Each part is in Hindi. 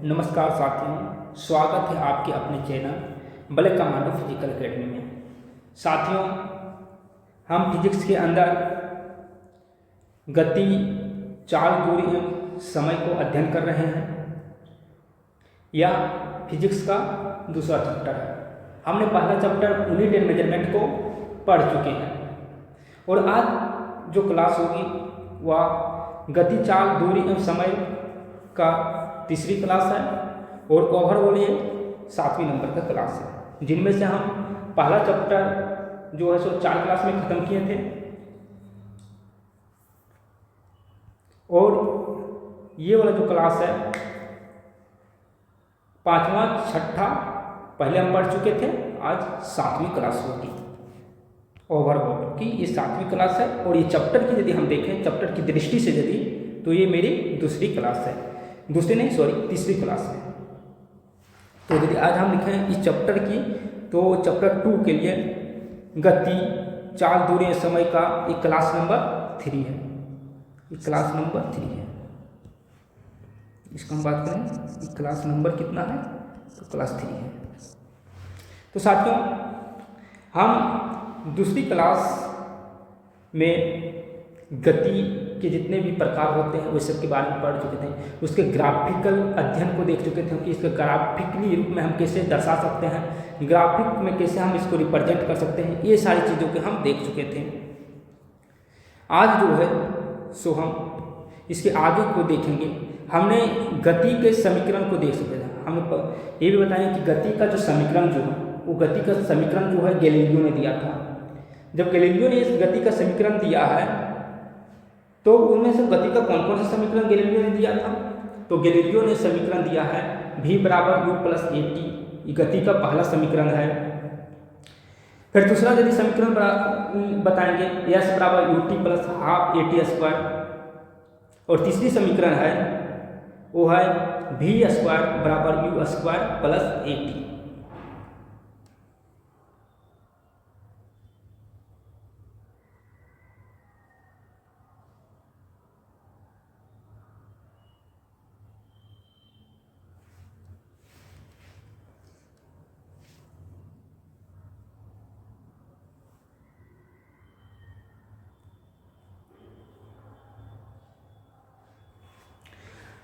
नमस्कार साथियों, स्वागत है आपके अपने channel black commando physical academy में। साथियों, हम फिजिक्स के अंदर गति, चाल, दूरी एवं समय को अध्ययन कर रहे हैं। यह फिजिक्स का दूसरा चैप्टर है। हमने पहला चैप्टर यूनिट एंड मेजरमेंट को पढ़ चुके हैं और आज जो क्लास होगी वह गति, चाल, दूरी एवं समय का तीसरी क्लास है और ओवरऑल ये 7वीं नंबर का क्लास है, जिनमें से हम पहला चैप्टर जो है सो 4 क्लास में ख़त्म किए थे और ये वाला जो क्लास है 5वां, 6ठा पहले हम पढ़ चुके थे। आज 7वीं क्लास होगी ओवरऑल की। ये 7वीं क्लास है और ये चैप्टर की यदि हम देखें, चैप्टर की दृष्टि से यदि, तो ये मेरी दूसरी क्लास है, तीसरी क्लास है। तो यदि आज हम लिखें इस चैप्टर की, तो चैप्टर 2 के लिए गति, चाल, दूरी, समय का एक क्लास नंबर 3 है। ये क्लास नंबर 3 है। इसका हम बात करें कि क्लास नंबर कितना है, तो क्लास 3 है। तो साथियों, हम दूसरी क्लास में गति के जितने भी प्रकार होते हैं वो सब के बारे में पढ़ चुके थे। उसके ग्राफिकल अध्ययन को देख चुके थे कि इसके ग्राफिकली रूप में हम कैसे दर्शा सकते हैं, ग्राफिक में कैसे हम इसको रिप्रेजेंट कर सकते हैं, ये सारी चीज़ों को हम देख चुके थे। आज जो है सो हम इसके आगे को देखेंगे। हमने गति के समीकरण को देख चुके थे। हमें ये भी बताएं कि गति का जो समीकरण जो है, वो गति का समीकरण जो है गैलीलियो ने दिया था। जब गैलीलियो ने इस गति का समीकरण दिया है, तो उनमें से गति का कौन कौन सा समीकरण गैलीलियो ने दिया था? तो गैलीलियो ने समीकरण दिया है v बराबर u प्लस ए टी, ये गति का पहला समीकरण है। फिर दूसरा यदि समीकरण बताएंगे s बराबर U T plus half A T square, और तीसरी समीकरण है वो है v स्क्वायर बराबर u square plus A T.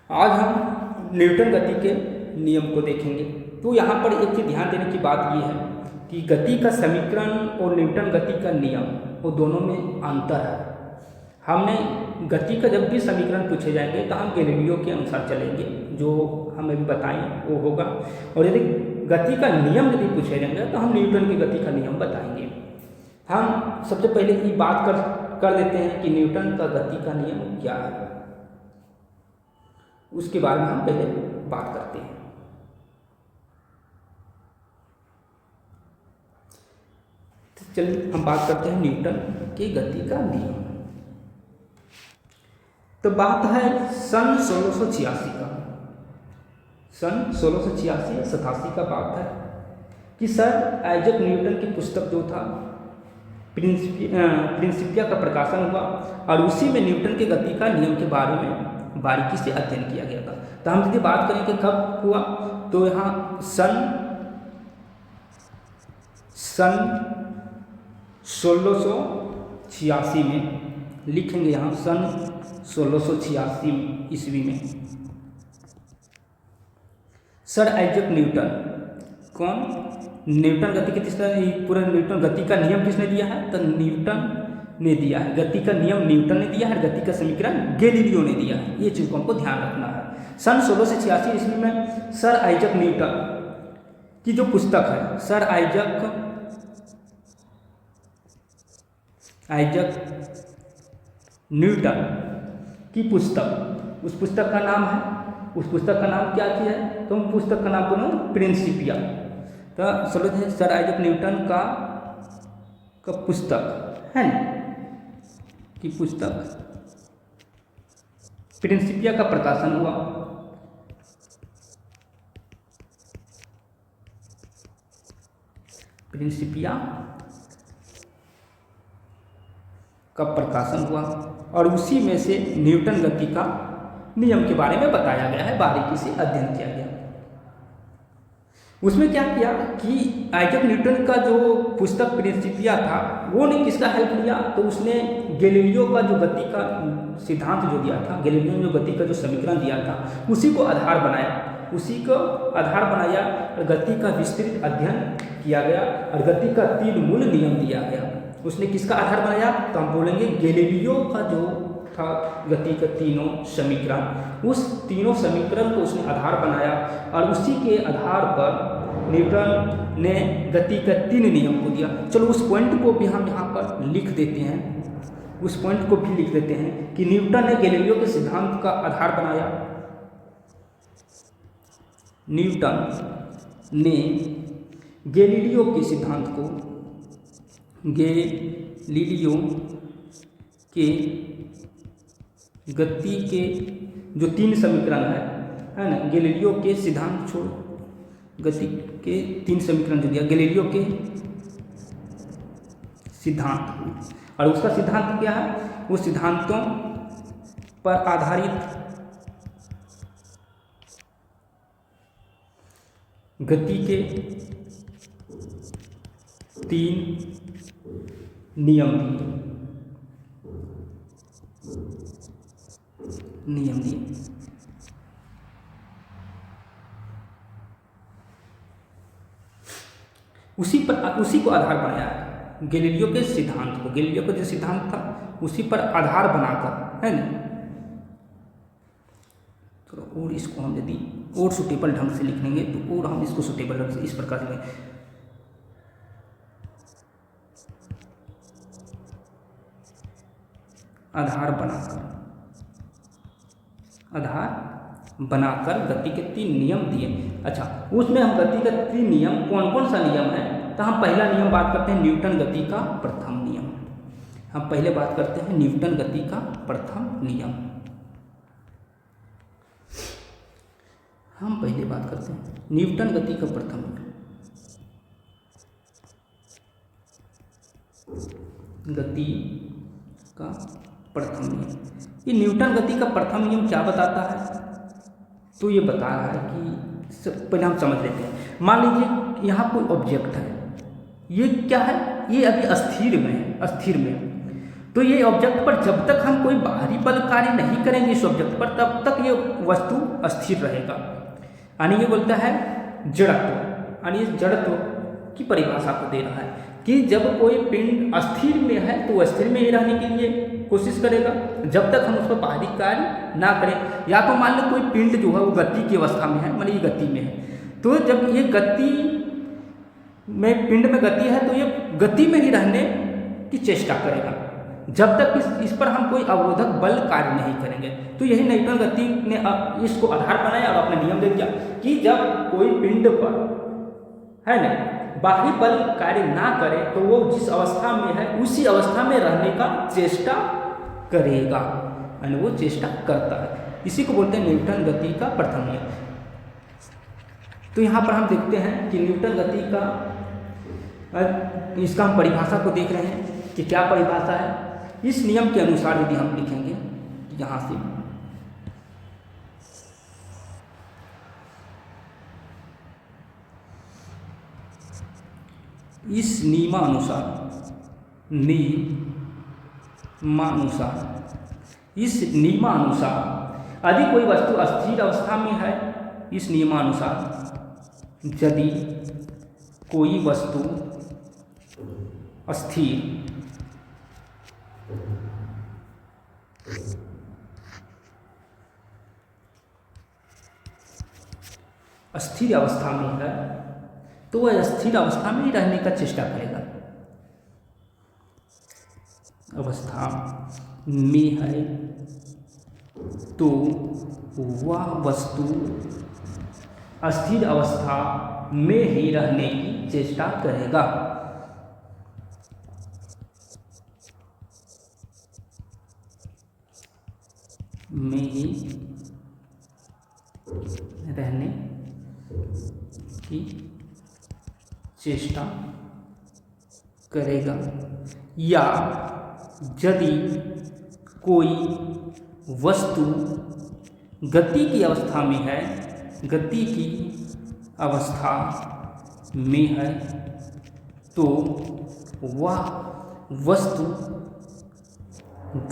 आज हम न्यूटन गति के नियम को देखेंगे। तो यहाँ पर एक चीज़ ध्यान देने की बात यह है कि गति का समीकरण और न्यूटन गति का नियम, वो दोनों में अंतर है। हमने गति का जब भी समीकरण पूछे जाएंगे तो हम गैलीलियो के अनुसार चलेंगे, जो हमें भी बताएं वो होगा। और यदि गति का नियम यदि पूछे जाएंगे तो हम न्यूटन की गति का नियम बताएंगे। हम सबसे पहले ये बात कर देते हैं कि न्यूटन का गति का नियम क्या है, उसके बारे में हम पहले बात करते हैं। तो चलिए हम बात करते हैं न्यूटन की गति का नियम। तो बात है सन 1686 का, सन 1686-87 का बात है कि सर आइजैक न्यूटन की पुस्तक जो था प्रिंसिपिया का प्रकाशन हुआ और उसी में न्यूटन के गति का नियम के बारे में बारीकी से अध्ययन किया गया था। तो हम यदि बात करें कि कब हुआ, तो यहाँ सन 1686 में लिखेंगे। यहाँ सन 1686 ईस्वी में सर आइजैक न्यूटन, कौन? न्यूटन गति के तीसरा पूरा न्यूटन गति का नियम किसने दिया है? तो न्यूटन ने दिया है। गति का नियम न्यूटन ने दिया है, गति का समीकरण गैलीलियो ने दिया है। ये चीज़ को हमको ध्यान रखना है। सन 1686 ईस्वी में सर आइजैक न्यूटन की जो पुस्तक है, सर आइजैक न्यूटन की पुस्तक, उस पुस्तक का नाम है, उस पुस्तक का नाम क्या किया है? तो उन पुस्तक का नाम बोलो प्रिंसिपिया। तो सर आइजैक न्यूटन का पुस्तक है की पुस्तक प्रिंसिपिया का प्रकाशन हुआ। प्रिंसिपिया का प्रकाशन हुआ और उसी में से न्यूटन गति का नियम के बारे में बताया गया है, बारीकी से अध्ययन किया गया। उसमें क्या किया कि आइजैक न्यूटन का जो पुस्तक प्रिंसिपिया था वो ने किसका हेल्प लिया, तो उसने गैलीलियो का जो गति का सिद्धांत जो दिया था, गैलीलियो ने जो गति का जो समीकरण दिया था उसी को आधार बनाया, उसी को आधार बनाया और गति का विस्तृत अध्ययन किया गया और गति का 3 मूल नियम दिया गया। उसने किसका आधार बनाया, तो हम बोलेंगे गैलीलियो का जो था गति के 3 समीकरण, उस 3 समीकरण को उसने आधार बनाया और उसी के आधार पर न्यूटन ने गति के 3 नियम को दिया। चलो उस पॉइंट को भी हम यहाँ पर लिख देते हैं, उस पॉइंट को भी लिख देते हैं कि न्यूटन ने गैलीलियो के सिद्धांत का आधार बनाया। न्यूटन ने गैलीलियो के सिद्धांत को, गैलीलियो के गति के जो 3 समीकरण है ना, गैलीलियो के सिद्धांत छोड़ गति के 3 समीकरण जो दिया, गैलीलियो के सिद्धांत, और उसका सिद्धांत क्या है, वो सिद्धांतों पर आधारित गति के 3 नियम दिए। उसी को आधार बनाया गैलीलियो के सिद्धांत को, गैलीलियो का जो सिद्धांत था उसी पर आधार बनाकर, है ना। तो और इसको हम यदि और सुटेबल ढंग से लिख लेंगे तो और हम इसको सुटेबल ढंग से इस प्रकार से आधार बनाकर गति के 3 नियम दिए। अच्छा, उसमें हम गति का 3 नियम कौन कौन सा नियम है, तो हम पहला नियम बात करते हैं न्यूटन गति का प्रथम नियम। हम पहले बात करते हैं न्यूटन गति का प्रथम नियम। हम पहले बात करते हैं न्यूटन गति का प्रथम नियम। गति का प्रथम नियम, ये न्यूटन गति का प्रथम नियम क्या बताता है, तो ये बता रहा है कि पहले हम समझ लेते हैं। मान लीजिए यहाँ कोई ऑब्जेक्ट है, ये क्या है, ये अभी अस्थिर में है, तो ये ऑब्जेक्ट पर जब तक हम कोई बाहरी बल कार्य नहीं करेंगे इस ऑब्जेक्ट पर, तब तक ये वस्तु अस्थिर रहेगा। यानी ये बोलता है जड़त्व, यानी इस जड़त्व की परिभाषा को दे रहा है कि जब कोई पिंड अस्थिर में है तो अस्थिर में ही रहने के लिए कोशिश करेगा जब तक हम उस पर बाहरी कार्य ना करें। या तो मान लो कोई पिंड जो है वो गति की अवस्था में है, मान ये गति में है, तो जब ये गति में पिंड में गति है तो ये गति में ही रहने की चेष्टा करेगा जब तक इस पर हम कोई अवरोधक बल कार्य नहीं करेंगे। तो यही न्यूटन गति ने इसको आधार बनाया और अपने नियम दे दिया कि जब कोई पिंड पर, है ना, बाहरी बल कार्य ना करे तो वो जिस अवस्था में है उसी अवस्था में रहने का चेष्टा करेगा, यानी वो चेष्टा करता है। इसी को बोलते हैं न्यूटन गति का प्रथम नियम। तो यहाँ पर हम देखते हैं कि न्यूटन गति का इसका हम परिभाषा को देख रहे हैं कि क्या परिभाषा है। इस नियम के अनुसार यदि हम लिखेंगे यहाँ से, इस नियमानुसार यदि कोई वस्तु अस्थिर अवस्था में है, इस नियमानुसार यदि कोई वस्तु अस्थिर अवस्था में है तो वह स्थिर अवस्था में ही रहने का चेष्टा करेगा। अवस्था में है तो वह वस्तु अस्थिर अवस्था में ही रहने की चेष्टा करेगा। में ही रहने की चेष्टा करेगा। या यदि कोई वस्तु गति की अवस्था में है, गति की अवस्था में है, तो वह वस्तु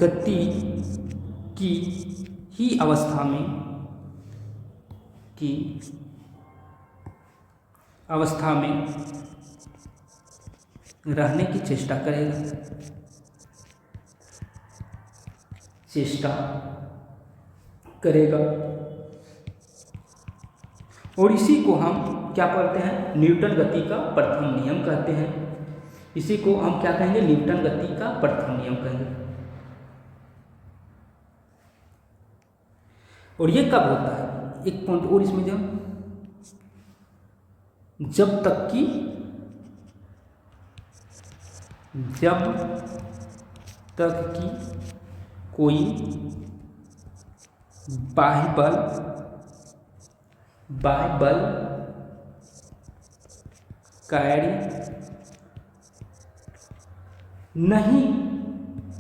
गति की ही अवस्था में रहने की चेष्टा करेगा। और इसी को हम क्या कहते हैं? न्यूटन गति का प्रथम नियम कहते हैं। इसी को हम क्या कहेंगे? न्यूटन गति का प्रथम नियम कहेंगे। और ये कब होता है? एक पॉइंट और इसमें जब तक कि कोई बाह्य बल कार्य नहीं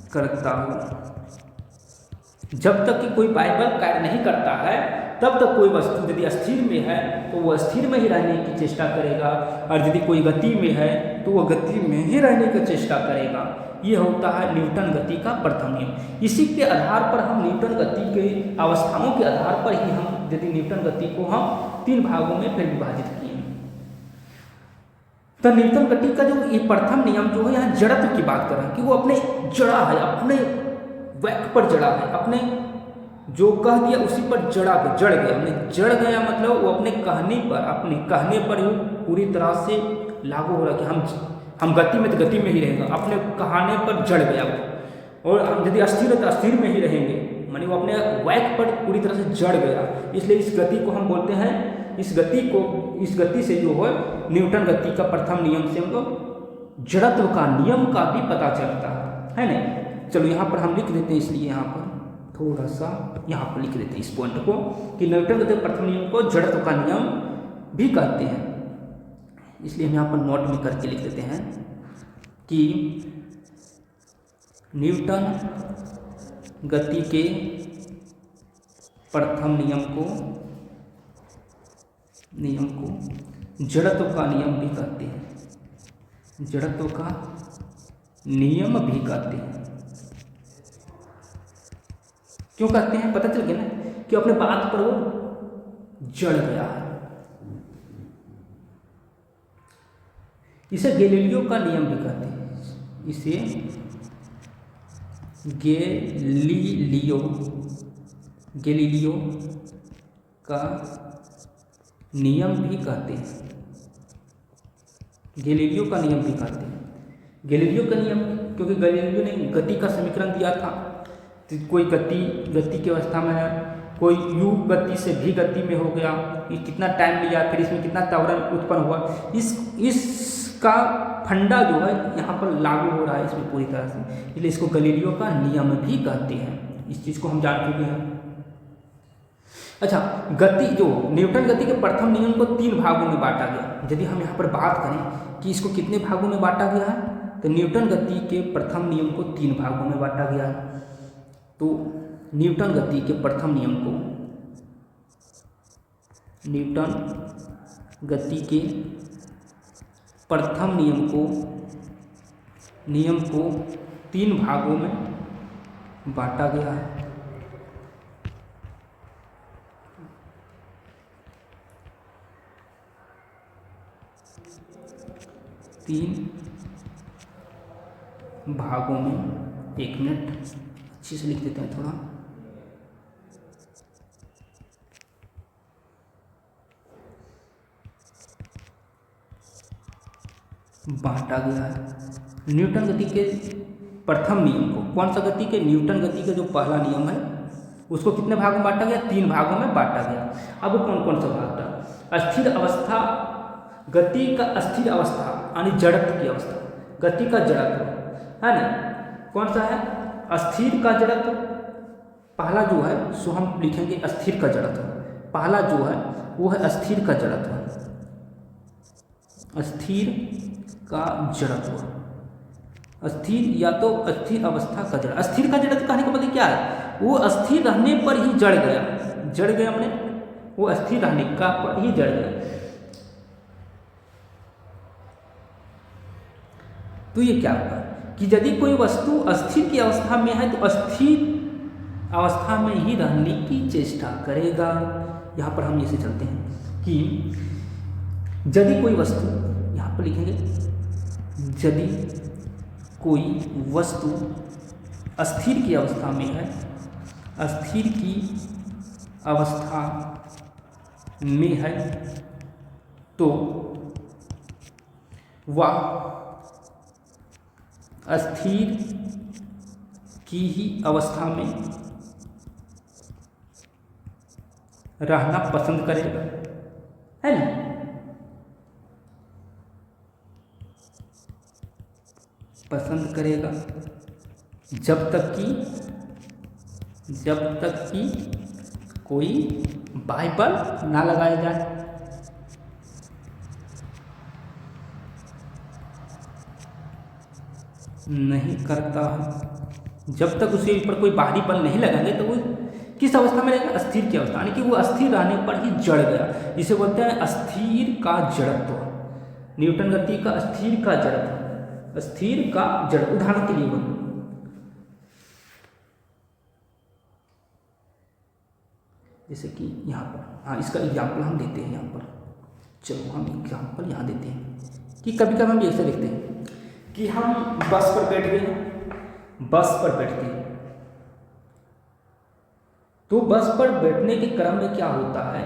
करता हो। जब तक कि कोई बाह्य बल कार्य नहीं करता है, तब तक कोई वस्तु यदि स्थिर में है तो वह स्थिर में ही रहने की चेष्टा करेगा, और यदि कोई गति में है तो वह गति में ही रहने की चेष्टा करेगा। ये होता है न्यूटन गति का प्रथम नियम। इसी के आधार पर हम न्यूटन गति के अवस्थाओं के आधार पर ही हम यदि न्यूटन गति को हम 3 भागों में फिर विभाजित किए। तो न्यूटन गति का जो ये प्रथम नियम जो है, यहाँ जड़त्व की बात कर रहे हैं कि वो अपने जड़ा है, अपने वैक पर जड़ा है, अपने जो कह दिया उसी पर जड़ गया। हमने जड़ गया मतलब वो अपने कहने पर ही पूरी तरह से लागू हो रहा कि हम गति में तो गति में ही रहेगा, अपने कहने पर जड़ गया वो। और हम यदि अस्थिर है तो अस्थिर में ही रहेंगे, मानी वो अपने वैक पर पूरी तरह से जड़ गया। इसलिए इस गति को हम बोलते हैं, इस गति से जो है न्यूटन गति का प्रथम नियम से हमको जड़त्व का नियम का भी पता चलता है ना। चलो यहाँ पर हम लिख देते हैं, इसलिए यहाँ पर थोड़ा सा यहाँ पर लिख देते हैं इस पॉइंट को कि न्यूटन गति प्रथम नियम को जड़त्व का नियम भी कहते हैं। इसलिए हम यहाँ पर नोट में करके लिख देते हैं कि न्यूटन गति के प्रथम नियम को जड़त्व का नियम भी कहते हैं। जड़त्व का नियम भी कहते हैं। क्यों कहते हैं? पता चल गया ना कि अपने बात पर वो जड़ गया है। इसे गैलीलियो का नियम भी कहते हैं। इसे गैलीलियो का नियम भी कहते हैं। गैलीलियो का नियम भी कहते हैं। गैलीलियो का नियम क्योंकि गैलीलियो ने गति का समीकरण दिया था। तो कोई गति की अवस्था में है, कोई यू गति से भी गति में हो गया, ये कितना टाइम लिया, फिर इसमें कितना त्वरण उत्पन्न हुआ, इसका फंडा जो है यहाँ पर लागू हो रहा है इसमें पूरी तरह से। इसलिए इसको गैलीलियो का नियम भी कहते हैं। इस चीज़ को हम जान चुके हैं। अच्छा, गति जो न्यूटन गति के प्रथम नियम को 3 भागों में बांटा गया। यदि हम यहाँ पर बात करें कि इसको कितने भागों में बांटा गया है, तो न्यूटन गति के प्रथम नियम को 3 भागों में बांटा गया है। तो न्यूटन गति के प्रथम नियम को नियम को 3 भागों में बांटा गया है। तीन भागों में, 1 मिनट अच्छे से लिख देते हैं थोड़ा। बांटा गया है न्यूटन गति के प्रथम नियम को। कौन सा गति के? न्यूटन गति का जो पहला नियम है उसको कितने भागों में बांटा गया? 3 भागों में बांटा गया। अब कौन कौन सा भाग था? अस्थिर अवस्था, गति का अस्थिर अवस्था यानी जड़त्व की अवस्था, गति का जड़त्व है ना। कौन सा है? अस्थिर का जड़त्व। पहला जो है सो हम लिखेंगे अस्थिर का जड़त्व। पहला जो है वो है अस्थिर का जड़त्व। अस्थिर का जड़त्व, अस्थिर या तो अस्थिर अवस्था का जड़। अस्थिर का जड़त्व कहने का मतलब क्या है? वो अस्थिर रहने पर ही जड़ गया। जड़ गया, हमने वो अस्थिर रहने का पर ही जड़ गया। तो ये क्या होगा कि यदि कोई वस्तु अस्थिर की अवस्था में है तो अस्थिर अवस्था में ही रहने की चेष्टा करेगा। यहाँ पर हम ऐसे चलते हैं कि यदि कोई वस्तु, यहाँ पर लिखेंगे यदि कोई वस्तु अस्थिर की अवस्था में है, अस्थिर की अवस्था में है तो वह अस्थिर की ही अवस्था में रहना पसंद करेगा, है ना। पसंद करेगा जब तक कि कोई बाइबल ना लगाया जाए। नहीं करता है, जब तक उसके ऊपर कोई बाहरी बल नहीं लगाएंगे तो वो किस अवस्था में रहेगा, अस्थिर की अवस्था, यानी कि वो अस्थिर रहने पर ही जड़ गया। जिसे बोलते हैं अस्थिर का जड़त्व, न्यूटन गति का अस्थिर का जड़त्व, अस्थिर का जड़। उदाहरण के लिए बोलो, जैसे कि यहाँ पर, हाँ इसका एग्जाम्पल हम देते हैं यहाँ पर। चलो हम एग्जाम्पल यहाँ देते हैं कि कभी कभी हम ऐसे देखते हैं कि हम बस पर बैठ गए, बस पर बैठ गए तो बस पर बैठने के क्रम में क्या होता है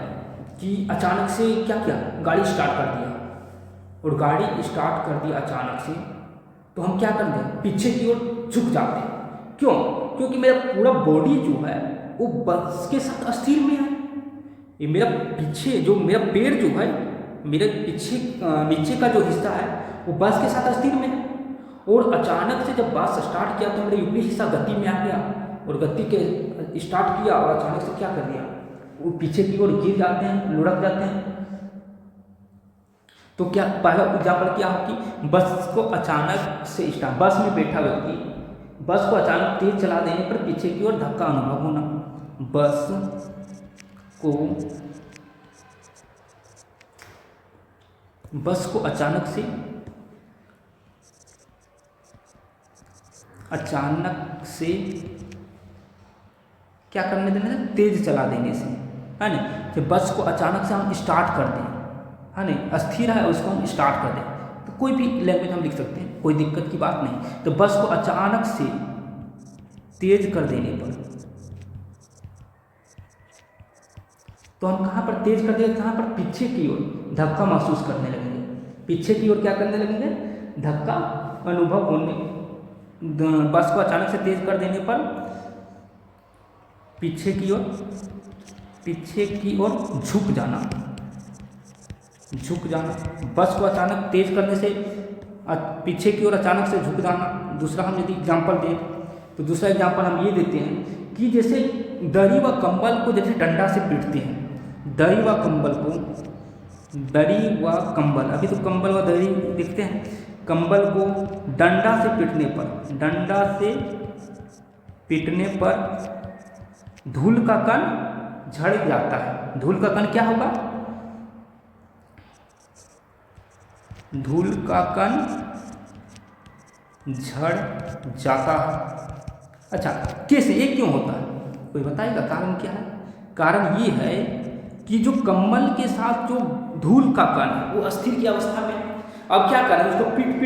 कि अचानक से क्या किया, गाड़ी स्टार्ट कर दिया, और गाड़ी स्टार्ट कर दिया अचानक से, तो हम क्या कर दें, पीछे की ओर झुक जाते हैं। क्यों? क्योंकि मेरा पूरा बॉडी जो है वो बस के साथ अस्थिर में है। ये मेरा पीछे जो मेरा पैर जो है, मेरे पीछे नीचे का जो हिस्सा है वो बस के साथ अस्थिर में है। और अचानक से जब बस स्टार्ट किया तो मेरा ऊपरी हिस्सा गति में आ गया, और गति के स्टार्ट किया और अचानक से क्या कर दिया, वो पीछे की ओर गिर जाते हैं, लुढ़क जाते हैं। तो क्या पहला एग्जाम्पल क्या हो कि बस को अचानक से स्टार्ट, बस में बैठा व्यक्ति बस को अचानक तेज चला देने पर पीछे की ओर धक्का अनुभव होना। बस को अचानक से क्या करने देने से, तेज चला देने से, है ना। जब बस को अचानक से हम स्टार्ट कर दें, है ना, अस्थिर है उसको हम स्टार्ट कर दें, तो कोई भी लैंग्वेज हम लिख सकते हैं, कोई दिक्कत की बात नहीं। तो बस को अचानक से तेज कर देने पर, तो हम कहाँ पर तेज कर देंगे, कहाँ पर, पीछे की ओर धक्का महसूस करने लगेंगे। पीछे की ओर क्या करने लगेंगे, धक्का अनुभव होने। बस को अचानक से तेज कर देने पर पीछे की ओर झुक जाना। बस को अचानक तेज करने से पीछे की ओर अचानक से झुक जाना। दूसरा हम यदि एग्जाम्पल दें तो दूसरा एग्जाम्पल हम ये देते हैं कि जैसे दरी व कंबल को जैसे डंडा से पीटते हैं, दरी व कंबल, अभी तो कंबल व दरी देखते हैं, कंबल को डंडा से पीटने पर धूल का कण झड़ जाता है। धूल का कण क्या होगा, धूल का कण झड़ जाता है। अच्छा, कैसे, ये क्यों होता है, कोई बताएगा कारण क्या है? कारण ये है कि जो कंबल के साथ जो धूल का कण है वो अस्थिर की अवस्था में, अब क्या करें, उसको पीट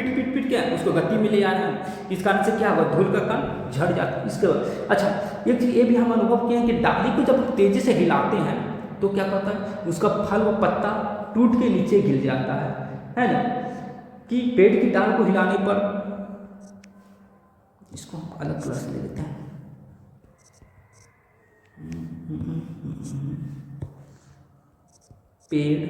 के उसको गति में ले आए हैं, इस कारण से क्या होगा, धूल का कण झड़ जाता है। इसके अच्छा, एक चीज़ ये भी हम अनुभव किए हैं कि डाली को जब तेजी से हिलाते हैं तो क्या कहता है, उसका फल व पत्ता टूट के नीचे गिर जाता है ना। कि पेड़ की डाल को हिलाने पर, इसको हम अलग कलर से ले लेते हैं, पेड़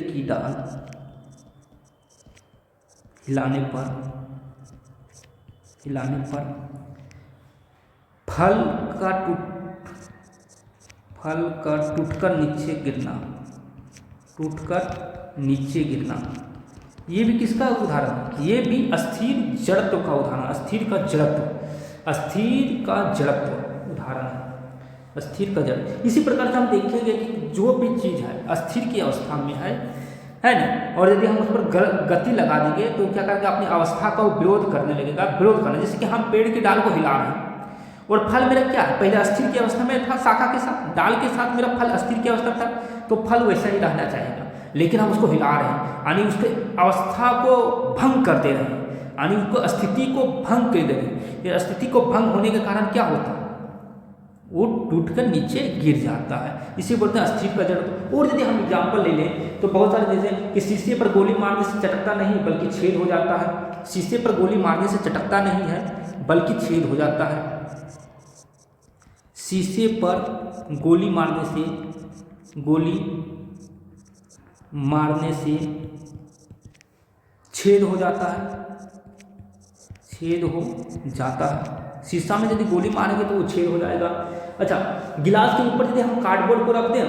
की डाल हिलाने पर फल का टूटकर नीचे गिरना, टूटकर नीचे गिरना, ये भी किसका उदाहरण है? ये भी अस्थिर जड़त्व का उदाहरण, अस्थिर का जड़त्व, अस्थिर का जड़त्व उदाहरण है, अस्थिर का जड़। इसी प्रकार से हम देखेंगे कि जो भी चीज़ है अस्थिर की अवस्था में है ना, और यदि हम उस पर गति लगा देंगे तो क्या करेगा, अपनी अवस्था का विरोध करने लगेगा, विरोध करना। जैसे कि हम पेड़ की डाल को हिला रहे हैं और फल मेरा क्या है, पहले अस्थिर की अवस्था में था, शाखा के साथ, डाल के साथ मेरा फल अस्थिर की अवस्था था, तो फल वैसा ही रहना चाहेगा। लेकिन हम उसको हिला रहे हैं, यानी उसके अवस्था को भंग कर दे रहे हैं, यानी उसको स्थिति को भंग कर दे रहे हैं। ये स्थिति को भंग होने के कारण क्या होता है, वो टूटकर नीचे गिर जाता है, इसे बोलते हैं अस्थिर का जड़। और यदि हम एग्जाम्पल ले लें तो बहुत सारे, जैसे कि शीशे पर गोली मारने से चटकता नहीं बल्कि छेद हो जाता है, शीशे पर गोली मारने से चटकता नहीं है बल्कि छेद हो जाता है, शीशे पर गोली मारने से छेद हो जाता है, छेद हो जाता है। शीशा में यदि गोली मारेंगे तो वो छेद हो जाएगा। अच्छा, गिलास के ऊपर यदि हम कार्डबोर्ड को रख दें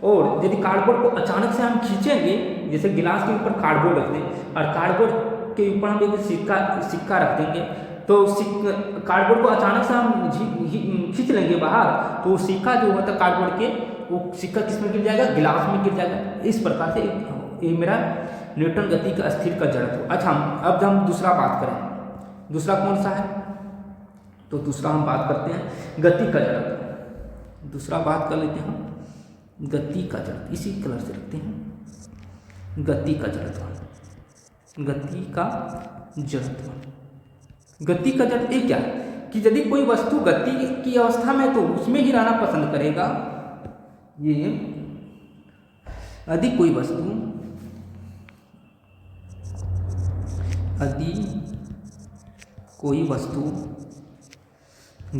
और यदि कार्डबोर्ड को अचानक से हम खींचेंगे, जैसे गिलास के ऊपर कार्डबोर्ड रख दें और कार्डबोर्ड के ऊपर हम एक सिक्का रख देंगे, तो कार्डबोर्ड को अचानक से हम खींच लेंगे बाहर, तो सिक्का जो होता है कार्डबोर्ड के, वो सिक्का किस में गिर जाएगा, गिलास में गिर जाएगा। इस प्रकार से ये मेरा न्यूटन गति का अस्थिर का जड़त्व। अच्छा, अब हम दूसरा बात करें, दूसरा कौन सा है, तो दूसरा हम बात करते हैं गति का जड़त्व। दूसरा बात कर लेते हैं गति का जड़त्व, इसी कलर से रखते हैं, गति का जड़त्व, गति का जड़त्व। गति का जड़ ये क्या है कि यदि कोई वस्तु गति की अवस्था में तो उसमें ही रहना पसंद करेगा। ये यदि कोई वस्तु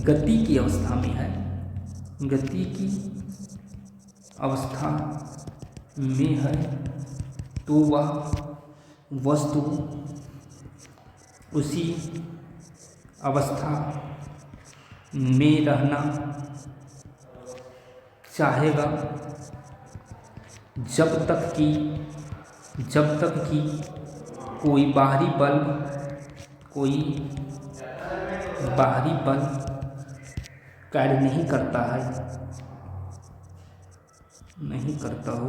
गति की अवस्था में है, गति की अवस्था में है, तो वह वस्तु उसी अवस्था में रहना चाहेगा जब तक कि कोई बाहरी बल कार्य नहीं करता हो।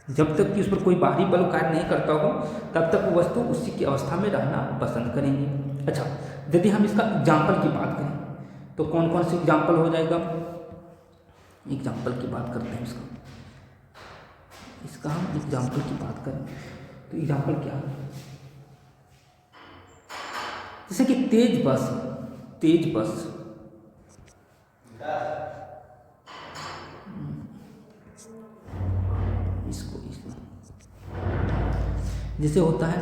जब तक कि उस पर कोई बाहरी बल कार्य नहीं करता हो तब तक वो वस्तु उसी की अवस्था में रहना पसंद करेंगे। अच्छा, यदि हम इसका एग्जाम्पल की बात करें तो कौन कौन से एग्जाम्पल हो जाएगा, एग्जाम्पल की बात करते हैं इसका हम एग्जाम्पल की बात करें तो एग्जाम्पल क्या है, जैसे कि तेज बस इसको जैसे होता है,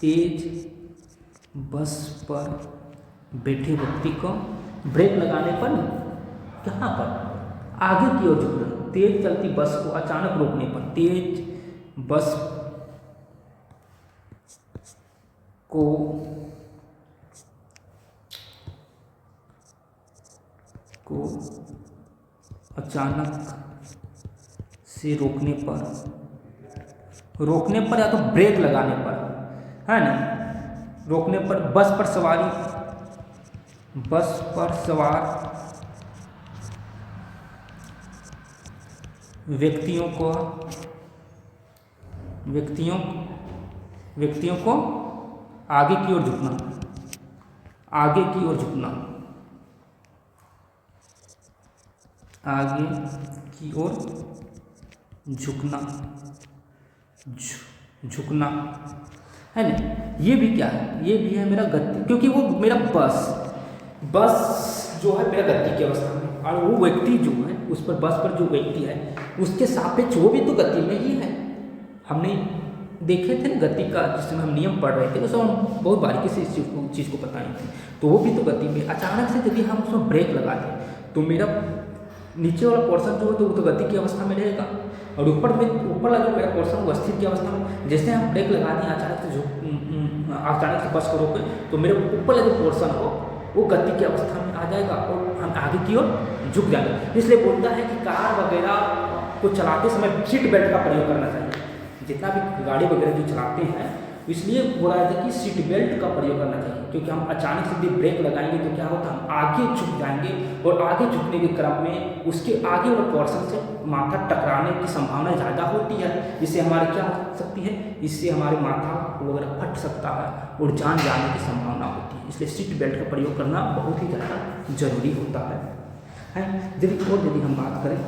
तेज बस पर बैठे व्यक्ति को ब्रेक लगाने पर कहाँ पर आगे की ओर झुकना, तेज चलती बस को अचानक रोकने पर, तेज बस को अचानक से रोकने पर या तो ब्रेक लगाने पर, है ना, रोकने पर बस पर सवार व्यक्तियों को आगे की ओर झुकना, आगे की ओर झुकना है ना। ये भी क्या है, ये भी है मेरा गति, क्योंकि वो मेरा बस जो है मेरा गति की अवस्था में, और वो व्यक्ति जो है उस पर बस पर जो व्यक्ति है उसके सापेक्ष वो भी तो गति में ही है। हमने देखे थे ना गति का, जिसमें हम नियम पढ़ रहे थे उसमें हम बहुत बारीकी से इस चीज़ को बताए थे, तो वो भी तो गति में। अचानक से यदि हम उसमें ब्रेक लगा दें तो मेरा नीचे वाला पोर्शन जो है तो वो तो गति की अवस्था में रहेगा, और ऊपर वाला जो मेरा पोर्शन वो स्थिर की अवस्था में। जैसे हम ब्रेक लगा दें अचानक से बस को रोके तो मेरे ऊपर वाला जो पोर्शन हो वो गति की अवस्था में आ जाएगा और हम आगे की ओर झुक जाएंगे। इसलिए बोलता है कि कार वगैरह को चलाते समय सीट बेल्ट का प्रयोग करना चाहिए। जितना भी गाड़ी वगैरह जो चलाते हैं इसलिए बोला जाता है कि सीट बेल्ट का प्रयोग करना चाहिए, क्योंकि हम अचानक से भी ब्रेक लगाएंगे तो क्या होता है, हम आगे झुक जाएंगे और आगे झुकने के क्रम में उसके आगे वाले पोर्शन से माथा टकराने की संभावना ज़्यादा होती है। इससे हमारे क्या हो सकती है, इससे हमारे माथा वगैरह फट सकता है और जान जाने की संभावना होती है। इसलिए सीट बेल्ट का प्रयोग करना बहुत ही ज़्यादा जरूरी होता है। यदि हम बात करें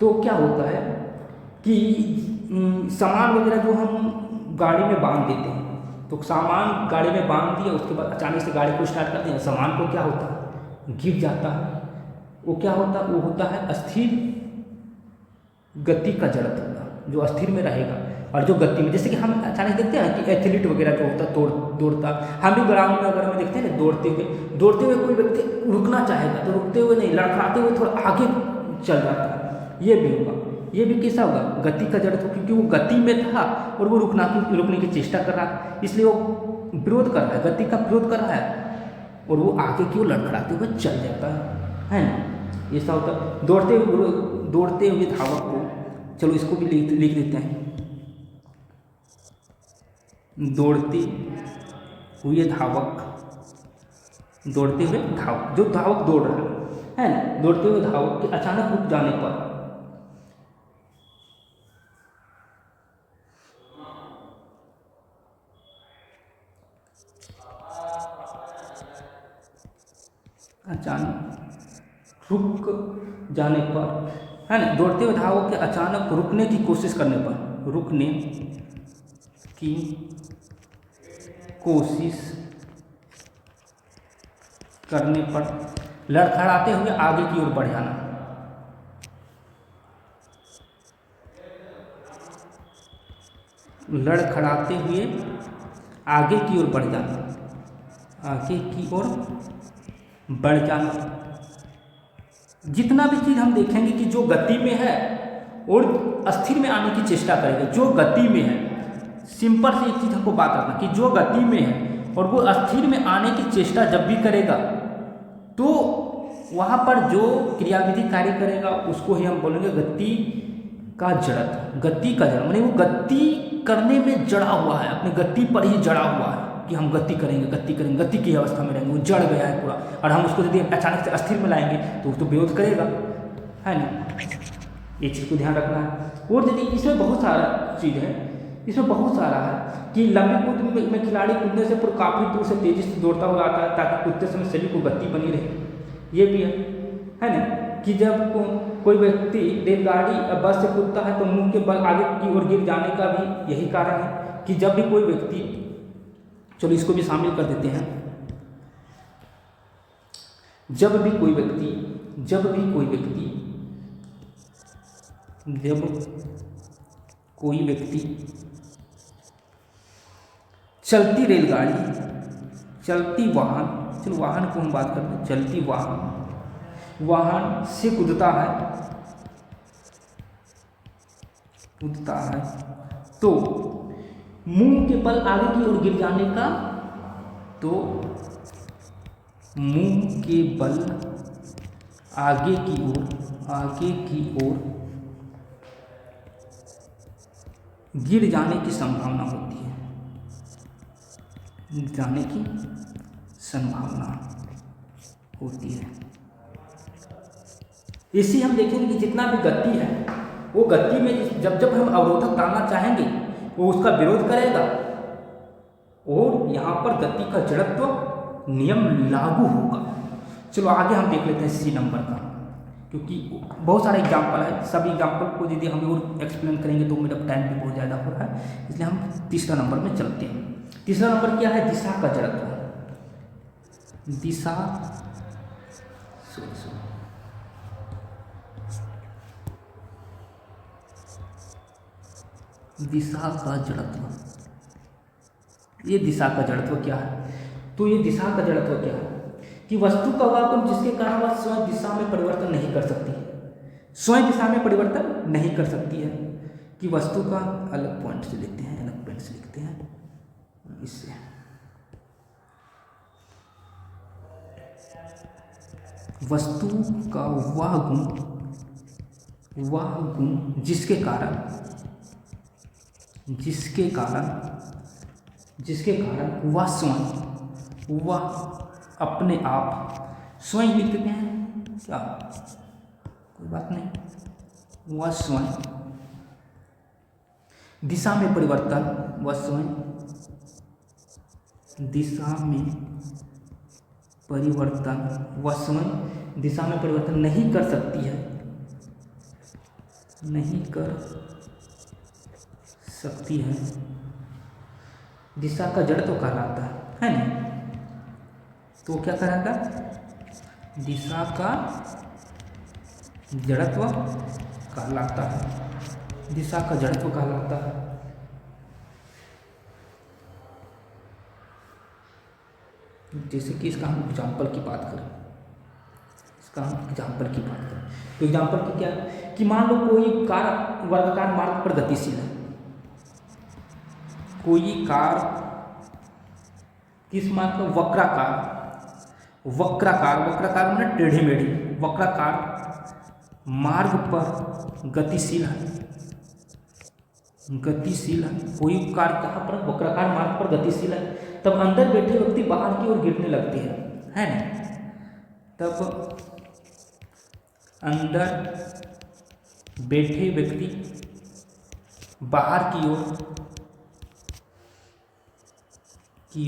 तो क्या होता है कि सामान वगैरह जो हम गाड़ी में बांध देते हैं, तो सामान गाड़ी में बांध दिया, उसके बाद अचानक से गाड़ी को स्टार्ट करते हैं, सामान को क्या होता है, गिर जाता है। वो क्या होता है, वो होता है अस्थिर गति का जड़त्व, जो अस्थिर में रहेगा। और जो गति में, जैसे कि हम अचानक देखते हैं कि एथलीट वगैरह जो होता है दौड़ता, हम भी ग्राउंड में अगर हम देखते हैं ना दौड़ते हुए कोई व्यक्ति रुकना चाहेगा तो रुकते हुए नहीं, लड़खड़ाते हुए थोड़ा आगे चल जाता है। ये भी होगा, ये भी कैसा होगा, गति का जड़त्व, क्योंकि वो गति में था और वो रुकने की चेष्टा कर रहा है, इसलिए वो विरोध कर रहा है, गति का विरोध कर रहा है और वो आगे की ओर लड़खड़ाते हुए चल जाता है ना। ऐसा होता है दौड़ते हुए धावक को, चलो इसको भी लिख देते हैं, दौड़ते हुए धावक, जो धावक दौड़ रहा है ना, दौड़ते हुए धावक के अचानक रुक जाने पर है ना, दौड़ते हुए धावक के अचानक रुकने की कोशिश करने पर लड़खड़ाते हुए आगे की ओर बढ़ जाना। लड़खड़ाते हुए आगे की ओर बढ़ जाना। जितना भी चीज़ हम देखेंगे कि जो गति में है और अस्थिर में आने की चेष्टा करेगा, जो गति में है, सिंपल से एक चीज़ हमको बात करना कि जो गति में है और वो अस्थिर में आने की चेष्टा जब भी करेगा तो वहाँ पर जो क्रियाविधि कार्य करेगा उसको ही हम बोलेंगे गति का जड़, माने वो गति करने में जड़ा हुआ है, अपनी गति पर ही जड़ा हुआ है कि हम गति करेंगे, गति की अवस्था में रहेंगे, वो जड़ गया है पूरा। और हम उसको यदि अचानक से अस्थिर में लाएंगे तो वो तो विरोध करेगा, है ना। ये चीज़ को ध्यान रखना है। और यदि इसमें बहुत सारा चीज़ है, कि लंबी कूद में खिलाड़ी कूदने से पूरा काफ़ी दूर से तेजी से दौड़ता हुआ आता है ताकि कूदते समय शरीर को गति बनी रहे। ये भी है ना, कि जब कोई व्यक्ति रेलगाड़ी या बस से कूदता है तो मुंह के बल आगे की ओर गिर जाने का भी यही कारण है कि जब भी कोई व्यक्ति, चलो इसको भी शामिल कर देते हैं, जब कोई व्यक्ति चलती रेलगाड़ी, चलती वाहन, चलो वाहन को हम बात करते हैं, चलती वाहन से कूदता है तो मुंह के बल आगे की ओर गिर जाने का, तो मुंह के बल आगे की ओर गिर जाने की संभावना होती है, इसी हम देखेंगे कि जितना भी गति है वो गति में जब हम अवरोधक डालना चाहेंगे वो उसका विरोध करेगा और यहाँ पर गति का जड़त्व नियम लागू होगा। चलो आगे हम देख लेते हैं सी नंबर का, क्योंकि बहुत सारे एग्जाम्पल है, सभी एग्जाम्पल को यदि हम और एक्सप्लेन करेंगे तो मेरा टाइम भी बहुत ज़्यादा हो रहा है, इसलिए हम तीसरा नंबर में चलते हैं। तीसरा नंबर क्या है, दिशा का जड़त्व। दिशा का जड़त्व। ये दिशा का जड़त्व क्या है, तो ये दिशा का जड़त्व क्या है कि वस्तु का वह जिसके कारण वह स्वयं दिशा में परिवर्तन नहीं कर सकती है, कि वस्तु का अलग पॉइंट से लिखते हैं, इससे वस्तु का वह गुण जिसके कारण वह अपने आप स्वयं लिख देते हैं क्या, कोई बात नहीं, वह स्वयं दिशा में परिवर्तन नहीं कर सकती है, दिशा का जड़त्व कहलाता है ना। तो क्या कहलाता, दिशा का जड़त्व कहलाता है। जैसे कि इसका हम एग्जाम्पल की बात करें, तो एग्जाम्पल की क्या, कि मान लो कोई कार वर्गाकार मार्ग पर गतिशील है, कोई कार किस मार्ग पर, वक्राकार मतलब टेढ़ी मेढ़ी, वक्राकार मार्ग पर गतिशील है, कोई कार कहाँ पर, वक्राकार मार्ग पर गतिशील है, तब अंदर बैठे व्यक्ति बाहर की ओर गिरने लगते हैं, है ना। तब अंदर बैठे व्यक्ति बाहर की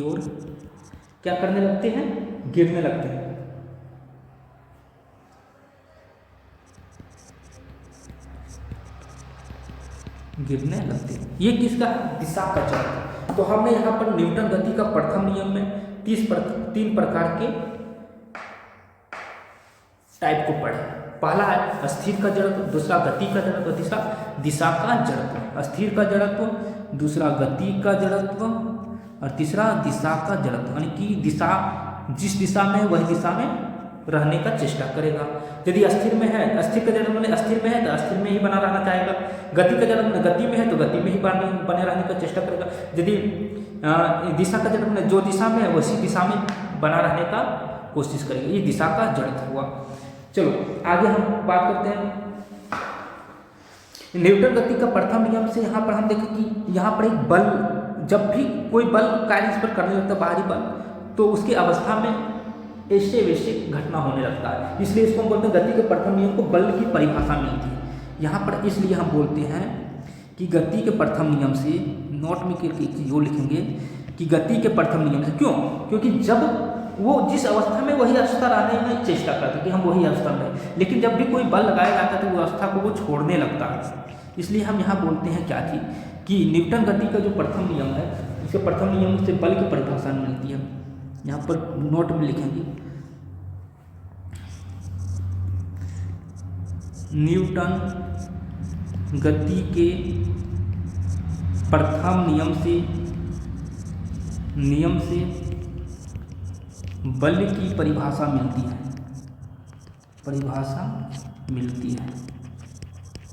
ओर क्या करने लगते हैं, गिरने लगते हैं। ये किसका, दिशा का चरण। तो हमने यहाँ पर न्यूटन गति का प्रथम नियम में 3 प्रकार के टाइप को पढ़ा। पहला है स्थिर का जड़त्व, दूसरा गति का जड़त्व, तीसरा दिशा का जड़त्व। स्थिर का जड़त्व, दूसरा गति का जड़त्व और तीसरा दिशा का जड़त्व, यानी कि दिशा जिस दिशा में वही दिशा में रहने का चेष्टा करेगा। यदि स्थिर में है, स्थिर का जड़त्व मैंने स्थिर में है तो स्थिर में ही बना रहना चाहेगा। गति का जड़त्व गति में है तो गति में ही बने रहने का चेष्टा करेगा। यदि दिशा का जड़त्व जो दिशा में है उसी दिशा में बना रहने का कोशिश करेगा। ये दिशा का जड़त्व हुआ। चलो आगे हम बात करते हैं न्यूटन गति का प्रथम नियम से। यहाँ पर हम देखें कि यहाँ पर एक बल, जब भी कोई बल कार्य इस पर करने लगता है, बाहरी बल, तो उसकी अवस्था में ऐसे वैसे घटना होने लगता है। इसलिए इसको हम बोलते हैं गति के प्रथम नियम को बल की परिभाषा मिलती है। यहाँ पर इसलिए हम बोलते हैं कि गति के प्रथम नियम से, नोट में करके एक चीज और लिखेंगे कि गति के प्रथम नियम से, क्यों, क्योंकि जब वो जिस अवस्था में वही अवस्था रहने में चेष्टा करते कि हम वही अवस्था में, लेकिन जब भी कोई बल लगाया जाता है तो वो अवस्था को वो छोड़ने लगता है। इसलिए हम यहाँ बोलते हैं क्या कि न्यूटन गति का जो प्रथम नियम है, इसके प्रथम नियम से बल की परिभाषा मिलती है। यहाँ पर नोट में लिखेंगे न्यूटन गति के प्रथम नियम से बल की परिभाषा मिलती है,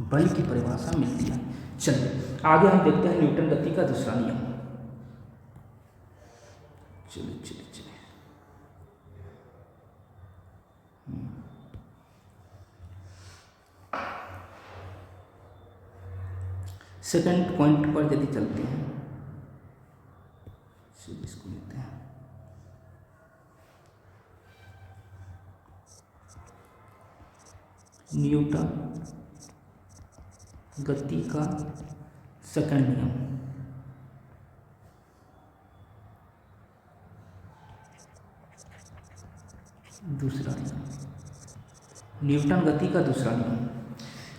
बल की परिभाषा मिलती है। चलिए आगे हम देखते हैं न्यूटन गति का दूसरा नियम। चलिए सेकंड पॉइंट पर यदि चलते हैं, चलिए इसको लेते हैं। न्यूटन गति का सेकंड नियम। दूसरा नियम, न्यूटन गति का दूसरा नियम।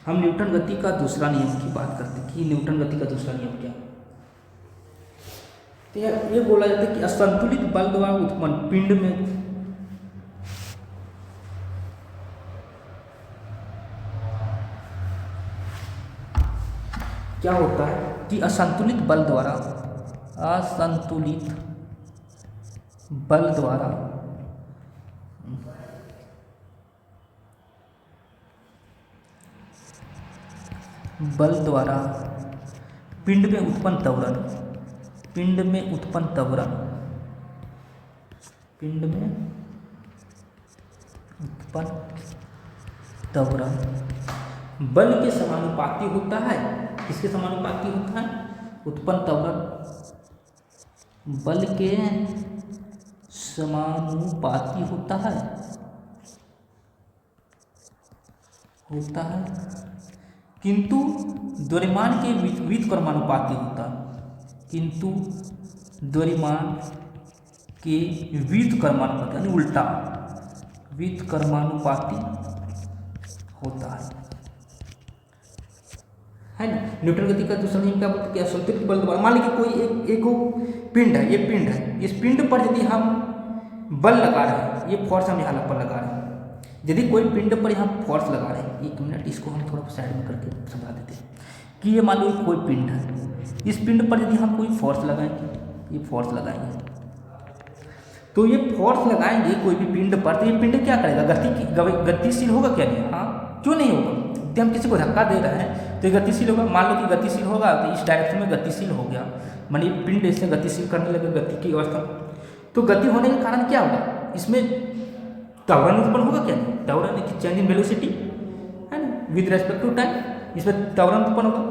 हम न्यूटन गति का दूसरा नियम की बात करते हैं कि न्यूटन गति का दूसरा नियम क्या है। तो ये बोला जाता है कि असंतुलित बल द्वारा उत्पन्न पिंड में क्या होता है कि असंतुलित बल द्वारा पिंड में उत्पन्न उत्पन्न त्वरण बल के समानुपाती होता है। किसके समानुपाती होता है? उत्पन्न त्वरण बल के समानुपाती होता है किंतु द्रव्यमान के व्युत्क्रमानुपाती होता है। किंतु द्रव्यमान के व्युत्क्रमानुपाती यानी उल्टा व्युत्क्रमानुपाती होता है ना। न्यूटन गति का दूसरा नियम क्या बोलता है कि असंतुलित बल द्वारा, मान लीजिए कोई एक पिंड है, ये पिंड है, इस पिंड पर यदि हम बल लगा रहे हैं, ये फोर्स हम यहाँ पर लगा रहे हैं, यदि कोई पिंड पर यहाँ फोर्स लगा रहे हैं, 1 मिनट इसको हम थोड़ा साइड में करके समझा देते हैं कि ये मान लो कोई पिंड है, इस पिंड पर यदि हम कोई फोर्स लगाएंगे, ये फोर्स लगाएंगे, तो ये फोर्स लगाएंगे कोई भी पिंड पर, तो ये पिंड क्या करेगा? गतिशील होगा क्या? नहीं, हाँ, क्यों नहीं होगा? यदि हम किसी को धक्का दे रहे हैं तो ये गतिशील होगा। मान लो कि गतिशील होगा तो इस डायरेक्शन में गतिशील हो गया, मानिए पिंड इससे गतिशील करने लगे गति की अवस्था, तो गति होने के कारण क्या होगा? इसमें त्वरण उत्पन्न होगा क्या? नहीं, त्वरण चेंज इन वेलोसिटी है ना, विद रेस्पेक्ट टू टाइम, इसमें त्वरण उत्पन्न होगा।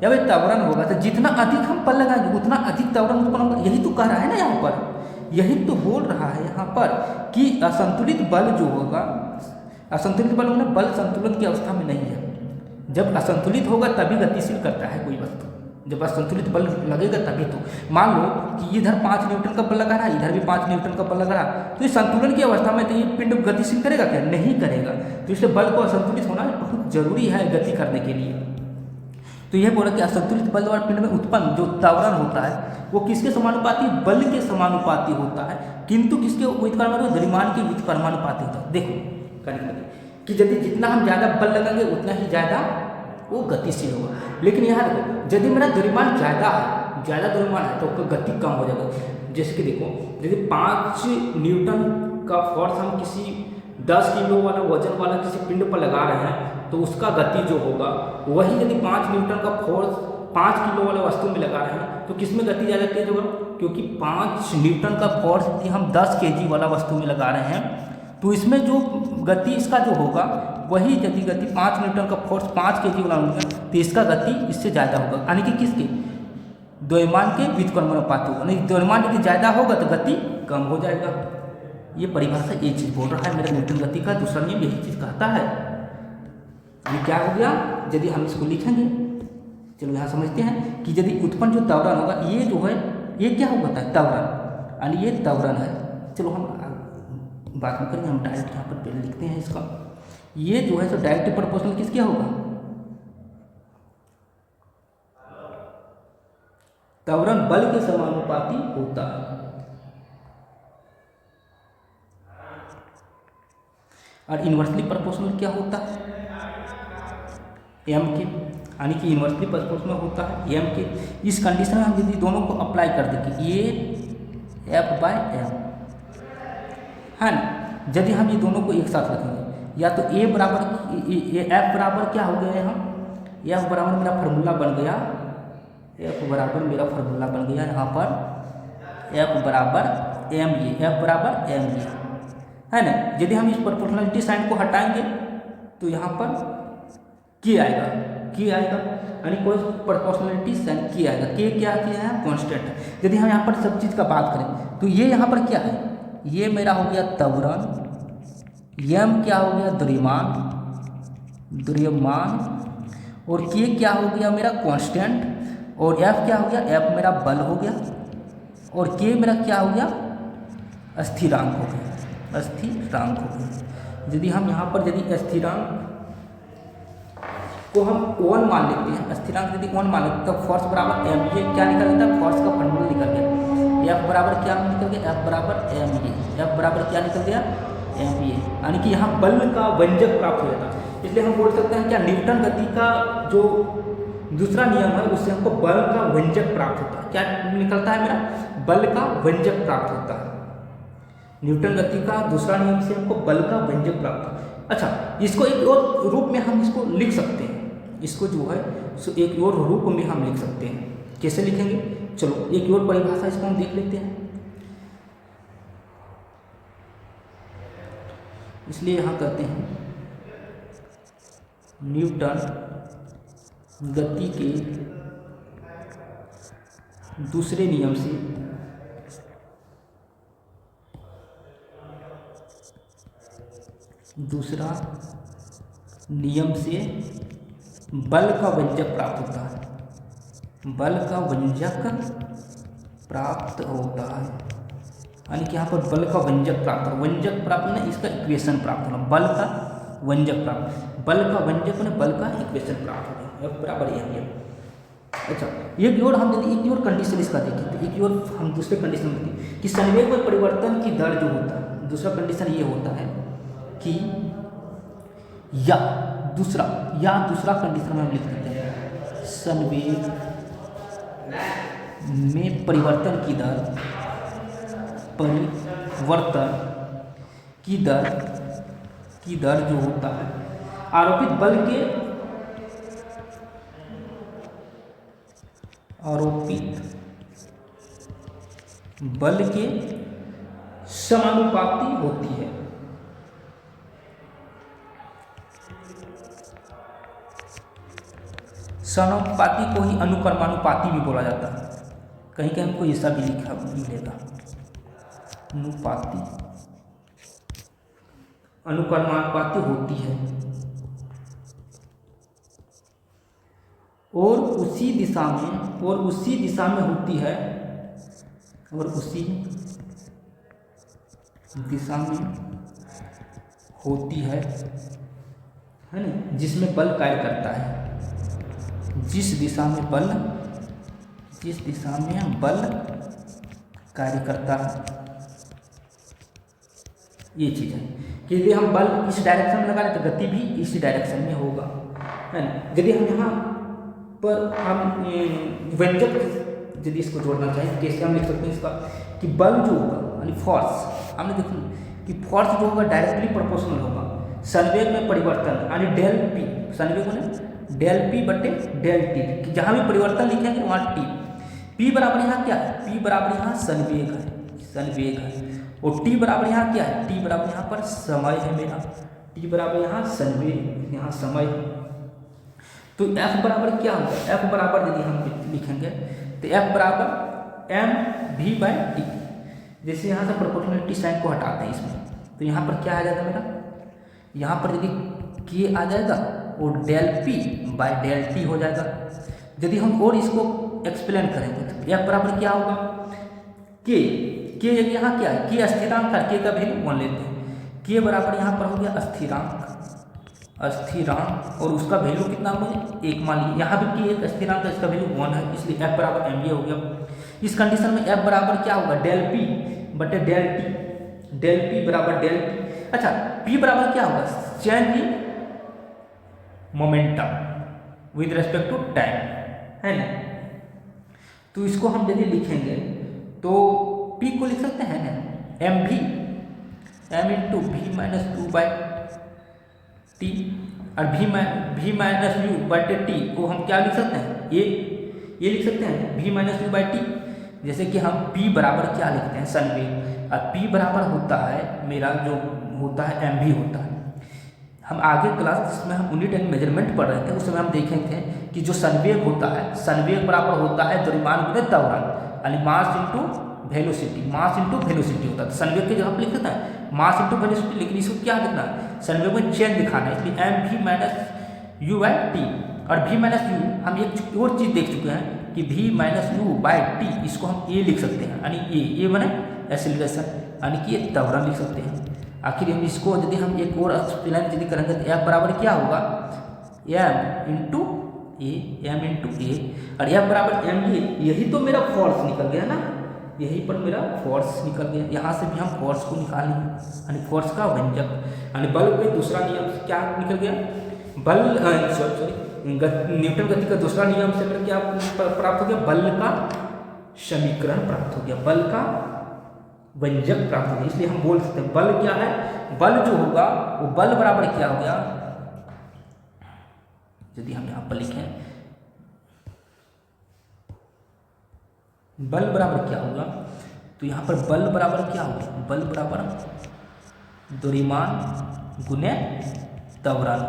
या भाई त्वरण होगा तो जितना अधिक हम बल लगाएंगे उतना अधिक त्वरण उत्पन्न होगा। यही तो कह रहा है ना यहाँ पर, यही तो बोल रहा है यहाँ पर कि असंतुलित बल जो होगा, असंतुलित बल मतलब बल संतुलन की अवस्था में नहीं है। जब असंतुलित होगा तभी गतिशील करता है कोई वस्तु, जब असंतुलित बल लगेगा तभी। तो मान लो कि इधर 5 न्यूटन का बल लगा रहा है, इधर भी 5 न्यूटन का बल लगा रहा है, तो इस संतुलन की अवस्था में तो ये पिंड गतिशील करेगा क्या? नहीं करेगा। तो इसलिए बल को असंतुलित होना बहुत जरूरी है गति करने के लिए। तो यह बोला कि असंतुलित बल द्वारा पिंड में उत्पन्न जो त्वरण होता है वो किसके समानुपाती? बल के समानुपाती होता है, किंतु किसके व्युत्क्रमानुपाती? द्रव्यमान के व्युत्क्रमानुपाती होता है। देखो कि यदि जितना हम ज़्यादा बल लगाएंगे उतना ही ज़्यादा वो गतिशील होगा। लेकिन यहाँ देखो, यदि मेरा द्रव्यमान ज़्यादा है, ज़्यादा द्रव्यमान है तो गति कम हो जाएगा। जैसे कि देखो, यदि 5 न्यूटन का फोर्स हम किसी 10 किलो वाला वजन वाला किसी पिंड पर लगा रहे हैं तो उसका गति जो होगा वही यदि 5 न्यूटन का फोर्स 5 किलो वाला वस्तु में लगा रहे हैं तो किसमें गति ज़्यादा तेज होगा? क्योंकि 5 न्यूटन का फोर्स यदि हम 10 केजी वाला वस्तु में लगा रहे हैं तो इसमें जो गति इसका जो होगा वही यदि गति 5 न्यूटन का फोर्स 5 केजी वाला होगा तो इसका गति इससे ज़्यादा होगा। यानी कि किसके? द्रव्यमान के व्युत्क्रमानुपाती होगा। नहीं, द्रव्यमान यदि ज़्यादा होगा तो गति कम हो जाएगा। ये परिभाषा ये चीज़ बोल रहा है मेरा न्यूटन गति का दूसरा नियम यही चीज़ कहता है। ये क्या हो गया? यदि हम इसको लिखेंगे, चलो यहाँ समझते हैं कि यदि उत्पन्न जो त्वरण होगा ये जो है ये क्या होगा? त्वरण, यानी ये त्वरण है। चलो हम बात में करेंगे, हम डायरेक्ट यहाँ पर पहले लिखते हैं इसका। ये जो है तो डायरेक्ट प्रोपोर्शनल किस क्या होगा? त्वरण बल के समानुपाती होता है। और इन्वर्सली प्रोपोर्शनल क्या होता है? एम के, यानी कि इन्वर्सली प्रोपोर्शनल होता है एम के। इस कंडीशन में हम यदि दोनों को अप्लाई कर दें कि ये F/m है ना, यदि हम ये दोनों को एक साथ रखेंगे या तो A बराबर F बराबर क्या हो गया यहाँ? F बराबर मेरा फार्मूला बन गया, F बराबर मेरा फार्मूला बन गया यहाँ पर F बराबर ma, F बराबर ma है ना। यदि हम इस प्रोपोर्शनलिटी साइन को हटाएंगे तो यहाँ पर K आएगा, यानी कोई प्रोपोर्शनलिटी साइन K आएगा। K क्या है? कांस्टेंट है। यदि हम यहाँ पर सब चीज़ का बात करें तो ये यहाँ पर क्या है? ये मेरा हो गया त्वरण, m क्या हो गया? द्रव्यमान, और K क्या हो गया? मेरा कांस्टेंट, और F क्या हो गया? F मेरा बल हो गया, और K मेरा क्या हो गया? स्थिरांक हो गया, स्थिरांक हो गया। यदि हम यहाँ पर यदि स्थिरांक को हम 1 मान लेते हैं, स्थिरांक यदि 1 मान लेते हैं तो फोर्स बराबर ma क्या निकल जाता है? फोर्स का फॉर्मूला निकल गया। F बराबर क्या निकल गया? F बराबर ma, F बराबर क्या निकल गया? ma, यानी कि यहाँ बल का व्यंजक प्राप्त हो जाता है। इसलिए हम बोल सकते हैं क्या न्यूटन गति का जो दूसरा नियम है उससे हमको बल का व्यंजक प्राप्त होता है। क्या निकलता है मेरा? बल का व्यंजक प्राप्त होता है। न्यूटन गति का दूसरा नियम से हमको बल का व्यंजक प्राप्त होता है। अच्छा, इसको एक और रूप में हम इसको लिख सकते हैं, इसको जो है सो एक और रूप में हम लिख सकते हैं। कैसे लिखेंगे? चलो एक और परिभाषा इसको हम देख लेते हैं। इसलिए यहाँ कहते हैं न्यूटन गति के दूसरे नियम से बल का व्यंजक प्राप्त होता है। बल का व्यंजक प्राप्त होता है, यानी कि यहाँ पर बल का व्यंजक प्राप्त हो, व्यंजक प्राप्त ना इसका इक्वेशन प्राप्त होना, बल का व्यंजक प्राप्त, बल का व्यंजक ने बल का इक्वेशन प्राप्त हो गया बराबर है। अच्छा, एक और हम यदि एक और कंडीशन इसका देखें तो एक और हम दूसरे कंडीशन में देखते कि संवेग में परिवर्तन की दर जो होता है, दूसरा कंडीशन ये होता है कि या दूसरा कंडीशन में हम लिख देते हैं संवेग में परिवर्तन की दर जो होता है आरोपित बल के समानुपाती होती है। समानुपाती को ही अनुक्रमानुपाती भी बोला जाता है, कहीं कहीं हमको ऐसा भी लिखा मिलेगा, अनुक्रमानुपाती होती है और उसी दिशा में होती है, है ना, जिसमें बल कार्य करता है, जिस दिशा में बल कार्य करता है। ये चीज़ है कि यदि हम बल इस डायरेक्शन में लगा रहे तो गति भी इसी डायरेक्शन में होगा, है ना। यदि हम यहाँ पर हम व्यंजक यदि इसको जोड़ना चाहें कैसे हम लिख सकते हैं इसका कि बल जो होगा यानी फोर्स, हमने देखा कि फोर्स जो होगा डायरेक्टली प्रोपोर्शनल होगा संवेग में परिवर्तन यानी डेल पी, संवेग में डेल पी बटे डेल टी, जहाँ भी परिवर्तन लिखेंगे वहाँ टी, पी बराबर यहाँ क्या है, पी बराबर यहाँ संवेग है और टी बराबर यहाँ क्या है, टी बराबर यहाँ पर समय है मेरा, टी बराबर यहाँ संवेग, यहाँ समय। तो F बराबर क्या होगा, F बराबर यदि हम लिखेंगे तो F बराबर एम वी बाई टी, जैसे यहाँ से प्रोपोर्शनलिटी साइन को हटाते हैं इसमें तो यहाँ पर क्या आ जाएगा मेरा, यहाँ पर यदि के आ जाएगा और del P by del T हो जाएगा। यदि हम और इसको एक्सप्लेन करेंगे तो F बराबर क्या होगा, के यदि यहाँ क्या है, के स्थिरांक है, के का वैल्यू 1 लेते हैं, के बराबर यहाँ पर हो गया स्थिरांक और उसका वैल्यू कितना होगा 1 मान लीजिए, यहाँ भी के एक स्थिरांक है, इसका वैल्यू 1 है, इसलिए F बराबर एम हो गया। इस कंडीशन में F बराबर क्या होगा, डेल पी बटे डेल टी, डेल पी बराबर डेल टी। अच्छा, P बराबर क्या होगा, change in momentum with respect to time, है ना। तो इसको हम यदि लिखेंगे तो P को लिख सकते हैं ना M into V minus 2 by T और वी माइनस यू बटे टी को हम क्या लिख सकते हैं, ये लिख सकते हैं V minus U by T. जैसे कि हम P बराबर क्या लिखते हैं संवेग, और P बराबर होता है मेरा जो होता है एम होता है। हम आगे क्लास में हम यूनिट एंड मेजरमेंट पढ़ रहे थे, उस समय हम देखे थे कि जो संवेग होता है, संवेग बराबर होता है द्रव्यमान गुणे त्वरण, यानी मास इंटू वेलोसिटी होता है। तो संवेग के जगह पर लिख देता है मास इंटू वेलोसिटी, लेकिन इसको क्या लिखना है, संवेग में चेंज दिखाना है, इसलिए M V minus U by T. और वी माइनस यू हम एक और चीज़ देख चुके हैं कि V minus U by T, इसको हम ए लिख सकते हैं, यानी ये बने एक्सेलरेशन, यानी कि ये त्वरण लिख सकते हैं। आखिर हम इसको यदि हम एक और एक्सप्लेन यदि करेंगे तो F बराबर क्या होगा, एम इंटू ए, और F बराबर एम, यही तो मेरा फोर्स निकल गया ना, यहीं पर मेरा फोर्स निकल गया। यहाँ से भी हम फोर्स को निकालेंगे, यानी फोर्स का व्यंजक, यानी बल के दूसरा नियम क्या निकल गया, न्यूटन गति का दूसरा नियम से मेरा क्या प्राप्त हो गया, बल का समीकरण प्राप्त हो गया, बल का व्यंजक प्राप्त हो गया। इसलिए हम बोल सकते हैं बल क्या है, बल जो होगा वो बल बराबर क्या हो गया, यदि हम यहाँ पर लिखें बल बराबर क्या होगा, तो यहाँ पर बल बराबर क्या होगा, बल बराबर द्रव्यमान गुने त्वरण।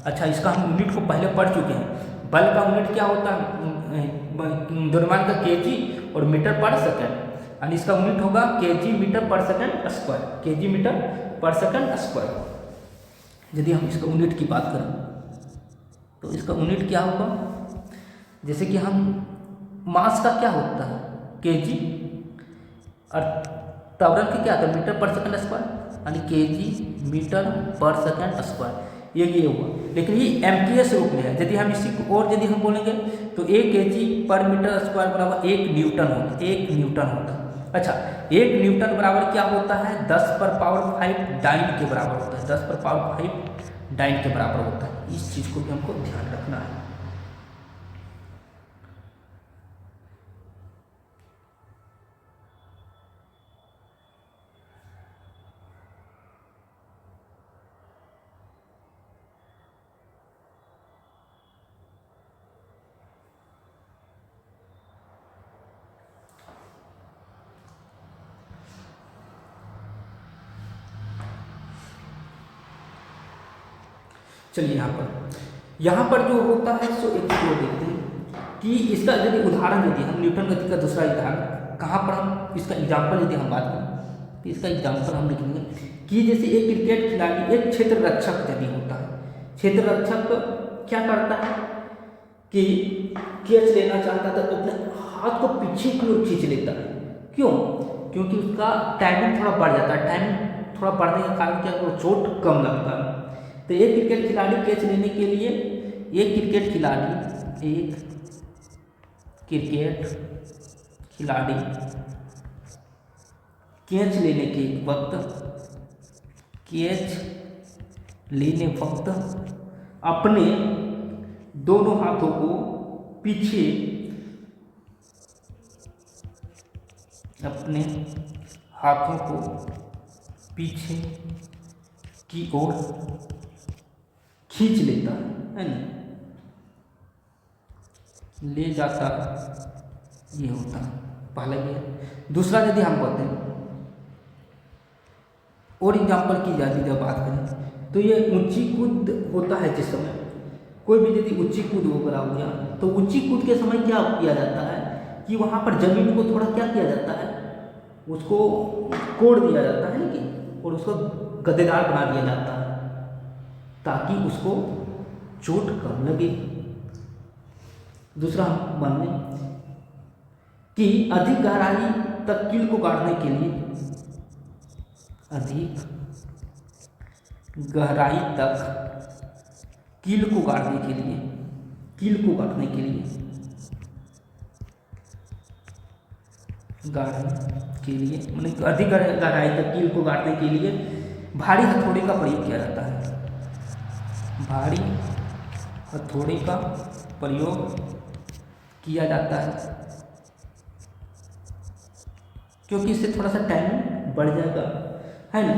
अच्छा, इसका हम यूनिट को पहले पढ़ चुके हैं। बल का यूनिट क्या होता है, द्रव्यमान का केजी और मीटर पर सेकंड, यानी इसका यूनिट होगा केजी मीटर पर सेकंड स्क्वायर, केजी मीटर पर सेकंड स्क्वायर। यदि हम इसका यूनिट की बात करें तो इसका यूनिट क्या होगा, जैसे कि हम मास का क्या होता है केजी, और त्वरण की क्या होता है मीटर पर सेकंड स्क्वायर, यानी केजी मीटर पर सेकंड स्क्वायर, ये हुआ। लेकिन ये एमकेएस रूप में है। यदि हम इसी को और यदि हम बोलेंगे तो 1 केजी पर मीटर स्क्वायर बराबर 1 न्यूटन होता है, 1 न्यूटन होता है। अच्छा, 1 न्यूटन बराबर क्या होता है, 10 पर पावर 5 डाइन के बराबर होता है, 10 पर पावर 5 डाइन के बराबर होता है। इस चीज़ को भी हमको ध्यान रखना है। चलिए यहाँ पर जो होता है सो एक को देखते हैं कि इसका यदि उदाहरण यदि हम न्यूटन गति का दूसरा उदाहरण कहाँ पर हम इसका एग्जाम्पल यदि हम बात करें तो इसका एग्जाम्पल हम लिखेंगे कि जैसे एक क्रिकेट खिलाड़ी एक क्षेत्र रक्षक यदि होता है, क्षेत्र रक्षक क्या करता है कि कैच लेना चाहता था तो अपने हाथ को पीछे की ओर खींच लेता है। क्यों? क्योंकि उसका टाइमिंग थोड़ा बढ़ जाता है। टाइमिंग थोड़ा बढ़ने के कारण क्या वो चोट कम लगता है। तो एक क्रिकेट खिलाड़ी कैच लेने के लिए एक क्रिकेट खिलाड़ी कैच लेने के वक्त अपने दोनों हाथों को पीछे की ओर खींच लेता है ना, ले जाता, ये होता पहला ये। दूसरा यदि हम बोलते हैं और एग्जाम्पल की जाती जब बात करें तो ये ऊंची कूद होता है। जिस समय कोई भी यदि ऊंची कूद वगैरह हो गया तो ऊंची कूद के समय क्या किया जाता है कि वहाँ पर जमीन को थोड़ा क्या किया जाता है, उसको कोड़ दिया जाता है कि और उसको गद्देदार बना दिया जाता है ताकि उसको चोट कम लगे। दूसरा हम मान लें कि अधिक गहराई तक कील को गाड़ने के लिए कील को गाड़ने के लिए मतलब अधिक गहराई तक कील को गाड़ने के लिए भारी हथौड़े का प्रयोग किया जाता है। भारी हथौड़े का प्रयोग किया जाता है क्योंकि इससे थोड़ा सा टाइम बढ़ जाएगा, है ना।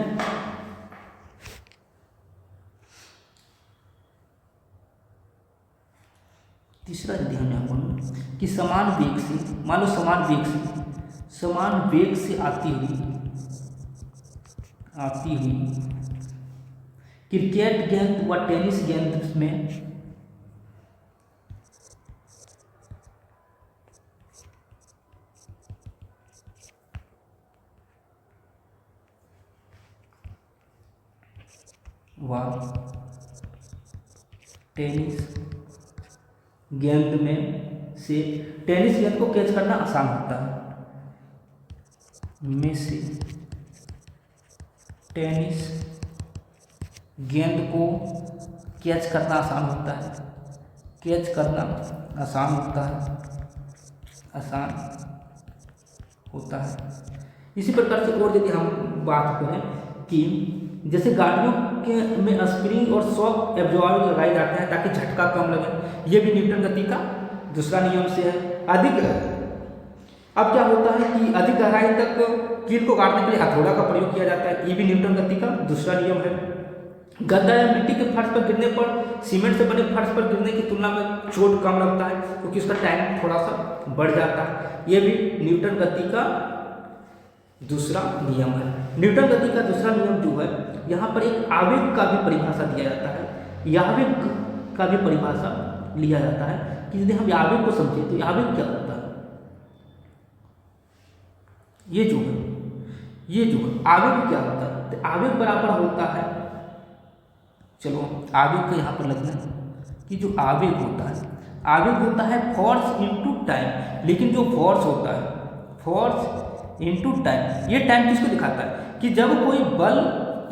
तीसरा यदि हम यहाँ बोलें कि समान वेग से आती हुई क्रिकेट गेंद व टेनिस गेंद में टेनिस गेंद को कैच करना आसान होता है। टेनिस गेंद को कैच करना आसान होता है। इसी प्रकार से और यदि हम बात करें कि जैसे गाड़ियों के में स्प्रिंग और शॉक एब्जॉर्बर लगाए जाते हैं ताकि झटका कम लगे, ये भी न्यूटन गति का दूसरा नियम से है। अब क्या होता है कि अधिक गहराई तक कील को गाड़ने के लिए हथौड़ा का प्रयोग किया जाता है, ये भी न्यूटन गति का दूसरा नियम है। गद्दा या मिट्टी के फर्श पर गिरने पर सीमेंट से बने फर्श पर गिरने की तुलना में चोट कम लगता है क्योंकि उसका टाइम थोड़ा सा बढ़ जाता है, ये भी न्यूटन गति का दूसरा नियम है। न्यूटन गति का दूसरा नियम जो है, यहाँ पर एक आवेग का भी परिभाषा दिया जाता है। यह आवेग का भी परिभाषा लिया जाता है कि यदि हम आवेग को समझे तो आवेग क्या होता है। ये जो है आवेग क्या होता है, तो आवेग बराबर होता है, चलो आवेग का यहाँ पर लगना है कि जो आवेग होता है फोर्स इनटू टाइम। लेकिन जो फोर्स होता है, फोर्स इनटू टाइम, ये टाइम किसको दिखाता है कि जब कोई बल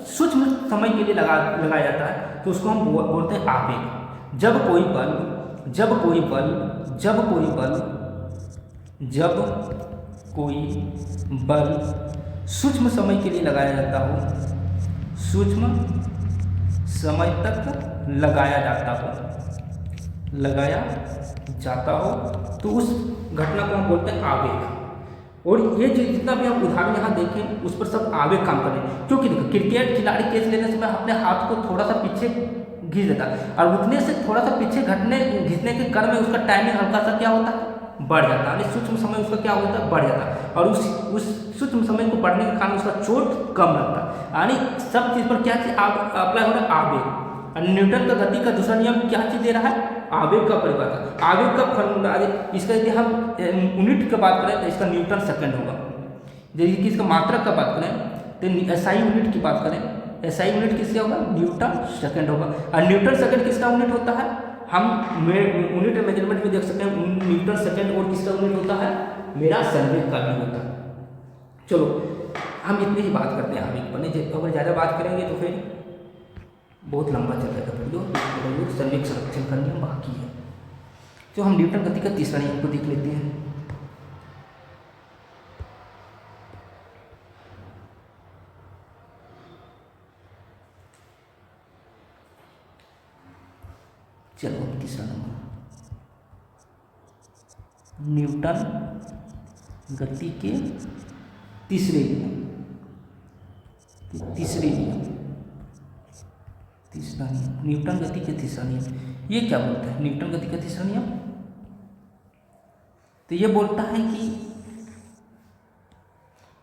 सूक्ष्म समय के लिए लगाया जाता है तो उसको हम बोलते हैं आवेग। जब कोई बल सूक्ष्म समय के लिए लगाया जाता हो, सूक्ष्म समय तक लगाया जाता हो तो उस घटना को हम बोलते हैं आवेग। और ये जितना भी हम उदाहरण यहाँ देखें उस पर सब आवेग काम करें। क्योंकि देखो क्रिकेट खिलाड़ी कैच लेने से अपने हाथ को थोड़ा सा पीछे घिस देता है और उतने से थोड़ा सा पीछे घिसने के क्रम में उसका टाइमिंग हल्का सा क्या होता है, बढ़ जाता है, यानी सूक्ष्म समय उसका क्या होता है, बढ़ जाता है। और उस सूक्ष्म समय को बढ़ने के कारण उसका चोट कम लगता है। यानी सब चीज़ पर क्या चीज़ अप्लाई हो रहा है, आवेग। और न्यूटन का गति का दूसरा नियम क्या चीज़ दे रहा है, आवेग का परिभाषा। आवेग का फॉर्मूला, इसका यदि हम यूनिट की बात करें तो इसका न्यूटन सेकंड होगा। यदि कि इसका मात्रक का बात करें तो एसआई यूनिट की बात करें, एसआई यूनिट किसका होगा, न्यूटन सेकंड होगा। और न्यूटन सेकंड किसका यूनिट होता है, हम यूनिट मेजरमेंट में देख सकते हैं न्यूटन सेकंड। और किसका यूनिट होता है, मेरा संवेग का भी होता है। चलो हम इतनी ही बात करते हैं आवेग पर, अगर ज़्यादा बात करेंगे तो फिर बहुत लंबा चल जाएगा वीडियो। संवेग संरक्षण का नियम बाकी है। तो हम न्यूटन गति का तीसरा नियम को देख लेते हैं। चलो तीसरा नंबर, न्यूटन गति के तीसरे नियम, तीसरा नियम न्यूटन गति के तीसरा नियम। ये क्या बोलता है न्यूटन गति का तीसरा नियम, तो ये बोलता है कि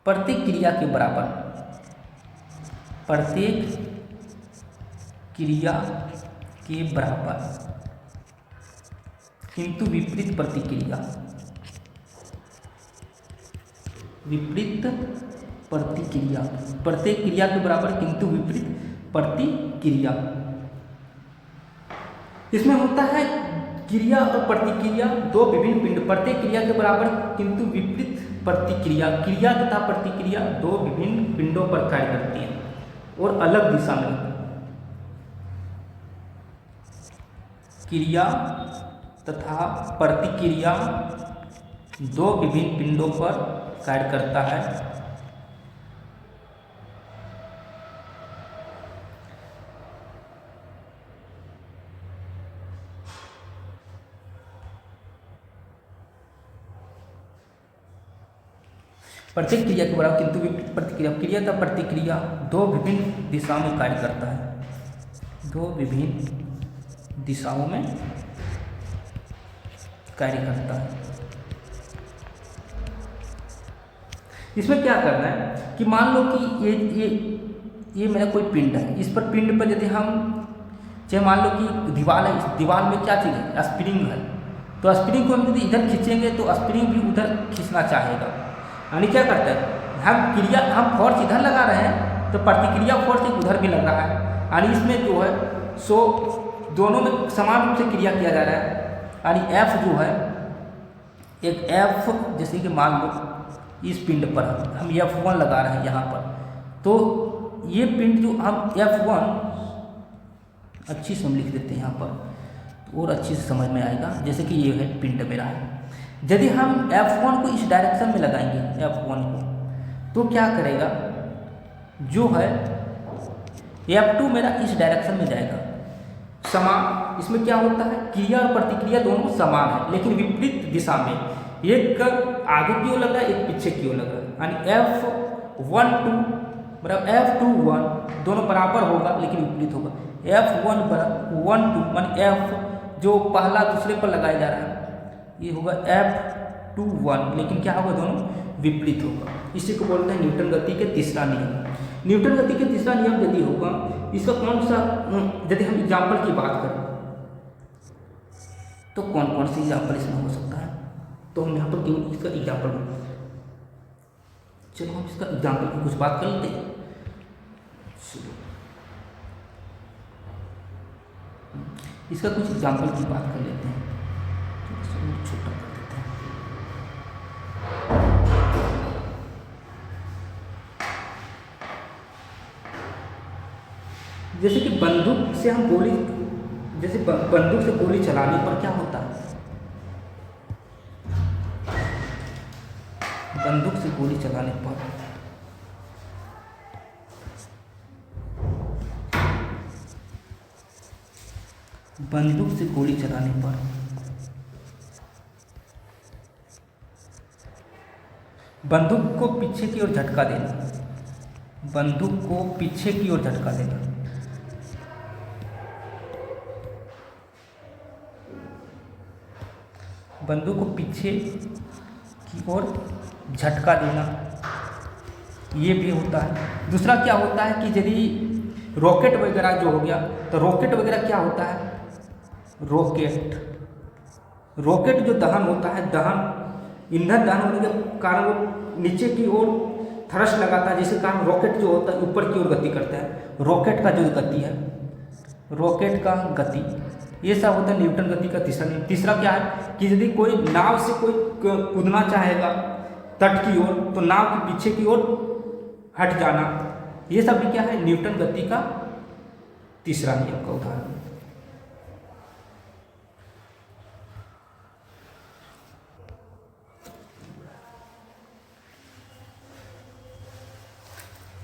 प्रत्येक क्रिया के बराबर, प्रत्येक क्रिया के बराबर किंतु विपरीत प्रतिक्रिया, प्रत्येक क्रिया के बराबर किंतु विपरीत प्रतिक्रिया। इसमें होता है क्रिया और प्रतिक्रिया दो विभिन्न पिंड, प्रत्येक क्रिया के बराबर किंतु विपरीत प्रतिक्रिया, क्रिया तथा प्रतिक्रिया दो विभिन्न पिंडों पर कार्य करती हैं और अलग दिशा में। क्रिया तथा प्रतिक्रिया दो विभिन्न पिंडों पर कार्य करता है। प्रत्येक क्रिया के बराबर किंतु विपरीत प्रतिक्रिया, क्रिया तथा प्रतिक्रिया दो विभिन्न दिशाओं में कार्य करता है, दो विभिन्न दिशाओं में कार्य करता है। इसमें क्या करना है कि मान लो कि ये मेरा कोई पिंड है, इस पर पिंड पर यदि हम चाहे मान लो कि दीवार है, इस दीवार में क्या चीज़ है, स्प्रिंग है, तो स्प्रिंग को हम यदि इधर खींचेंगे तो स्प्रिंग भी उधर खींचना चाहेगा। यानी क्या करता है, हम फोर्स इधर लगा रहे हैं तो प्रतिक्रिया फोर्स एक उधर भी लग रहा है। यानी इसमें जो है सो दोनों में समान रूप से क्रिया किया जा रहा है। यानी F जो है, एक F जैसे कि मान लो इस पिंड पर हम F1 लगा रहे हैं यहाँ पर, तो ये पिंड जो हम F1 अच्छी से हम लिख देते हैं यहाँ पर और अच्छी से समझ में आएगा। जैसे कि ये है पिंड मेरा है, यदि हम F1 को इस डायरेक्शन में लगाएंगे F1 को, तो क्या करेगा, जो है F2 मेरा इस डायरेक्शन में जाएगा। समान, इसमें क्या होता है, क्रिया और प्रतिक्रिया दोनों समान है लेकिन विपरीत दिशा में, एक आगे की ओर लग रहा है, एक पीछे की ओर लग रहा है। यानी F12 बराबर F21 दोनों बराबर होगा लेकिन विपरीत होगा। F1 बराबर 12 मान F जो पहला दूसरे पर लगाया जा रहा है, ये होगा 2 1, लेकिन क्या होगा, दोनों विपरीत होगा। इसी को बोलते हैं न्यूटन गति के तीसरा नियम। न्यूटन गति के तीसरा नियम यदि होगा, इसका कौन सा, यदि हम एग्जाम्पल की बात करें तो कौन कौन सी एग्जाम्पल इसमें हो सकता है, तो हम यहाँ पर क्यों इसका एग्जाम्पल, चलो हम इसका एग्जाम्पल की कुछ बात कर लेते हैं। चलो इसका कुछ एग्जाम्पल की बात कर लेते हैं, छोटा कर देते हैं। जैसे कि बंदूक से हम गोली, जैसे बंदूक से गोली चलाने पर क्या होता है, बंदूक से गोली चलाने पर बंदूक से गोली चलाने पर बंदूक को पीछे की ओर झटका देना, बंदूक को पीछे की ओर झटका देना, बंदूक को पीछे की ओर झटका देना, ये भी होता है। दूसरा क्या होता है कि यदि रॉकेट वगैरह जो हो गया, तो रॉकेट वगैरह क्या होता है, रॉकेट जो दहन होता है, दहन ईंधन दहन होने के कारण वो नीचे की ओर थ्रस्ट लगाता है, जिसके कारण रॉकेट जो होता है ऊपर की ओर गति करता है। रॉकेट का जो गति है, रॉकेट का गति, ये सब होता है न्यूटन गति का तीसरा नियम। तीसरा क्या है कि यदि कोई नाव से कोई कूदना चाहेगा तट की ओर, तो नाव के पीछे की ओर हट जाना, ये सब भी क्या है, न्यूटन गति का तीसरा नियम का उदाहरण।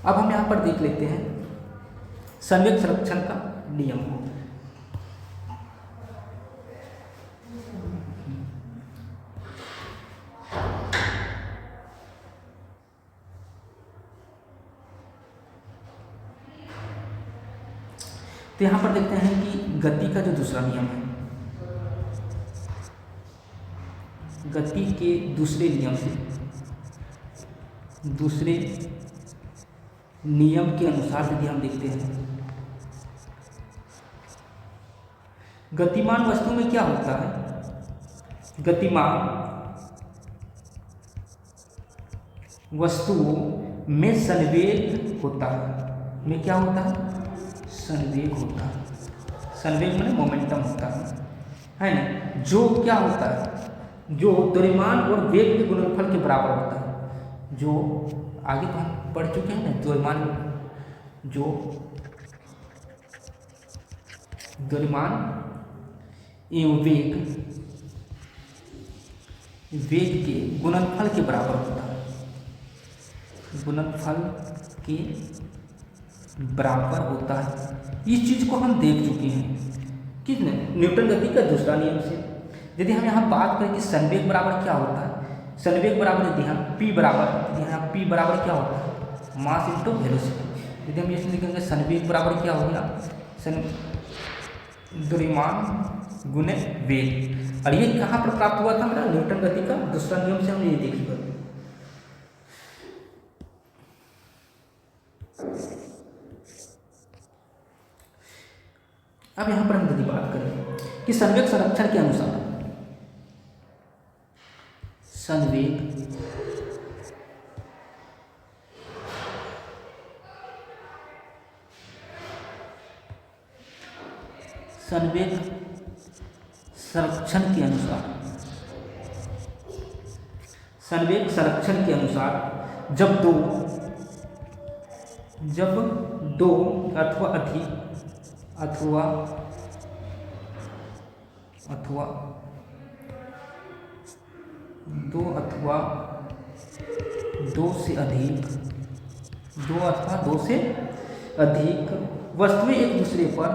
अब हम यहाँ पर देख लेते हैं संवेग संरक्षण का नियम को। तो यहाँ पर देखते हैं कि गति का जो दूसरा नियम है, गति के दूसरे नियम से, दूसरे नियम के अनुसार यदि हम देखते हैं, गतिमान वस्तु में क्या होता है, गतिमान वस्तुओं में संवेग होता है, में क्या होता है, संवेग होता है। संवेग माने मोमेंटम होता है ना, जो क्या होता है, जो द्रव्यमान और वेग के गुणनफल के बराबर होता है। जो आगे तो हम पढ़ चुके हैं ना, द्रव्यमान, जो द्रव्यमान एवं वेग के गुणनफल के बराबर होता है, गुणनफल के बराबर होता है। इस चीज को हम देख चुके हैं किसने, न्यूटन गति का दूसरा नियम से। यदि हम यहाँ बात करें कि संवेग बराबर क्या होता है, संवेग बराबर यदि हम p बराबर, यहाँ p बराबर क्या होता है, मास इंटू वेलोसिटी। यदि हम ये लिखेंगे संवेग बराबर क्या हो गया, द्रव्यमान गुने वेग। और ये कहाँ पर प्राप्त हुआ था मेरा, न्यूटन गति का दूसरा नियम से हमने ये देख लिया। अब यहाँ पर हम यदि बात करें कि संवेग संरक्षण के अनुसार, संवेग संरक्षण के अनुसार, संवेग संरक्षण के अनुसार जब दो अथवा अधिक अथवा दो से अधिक वस्तुएं एक दूसरे पर,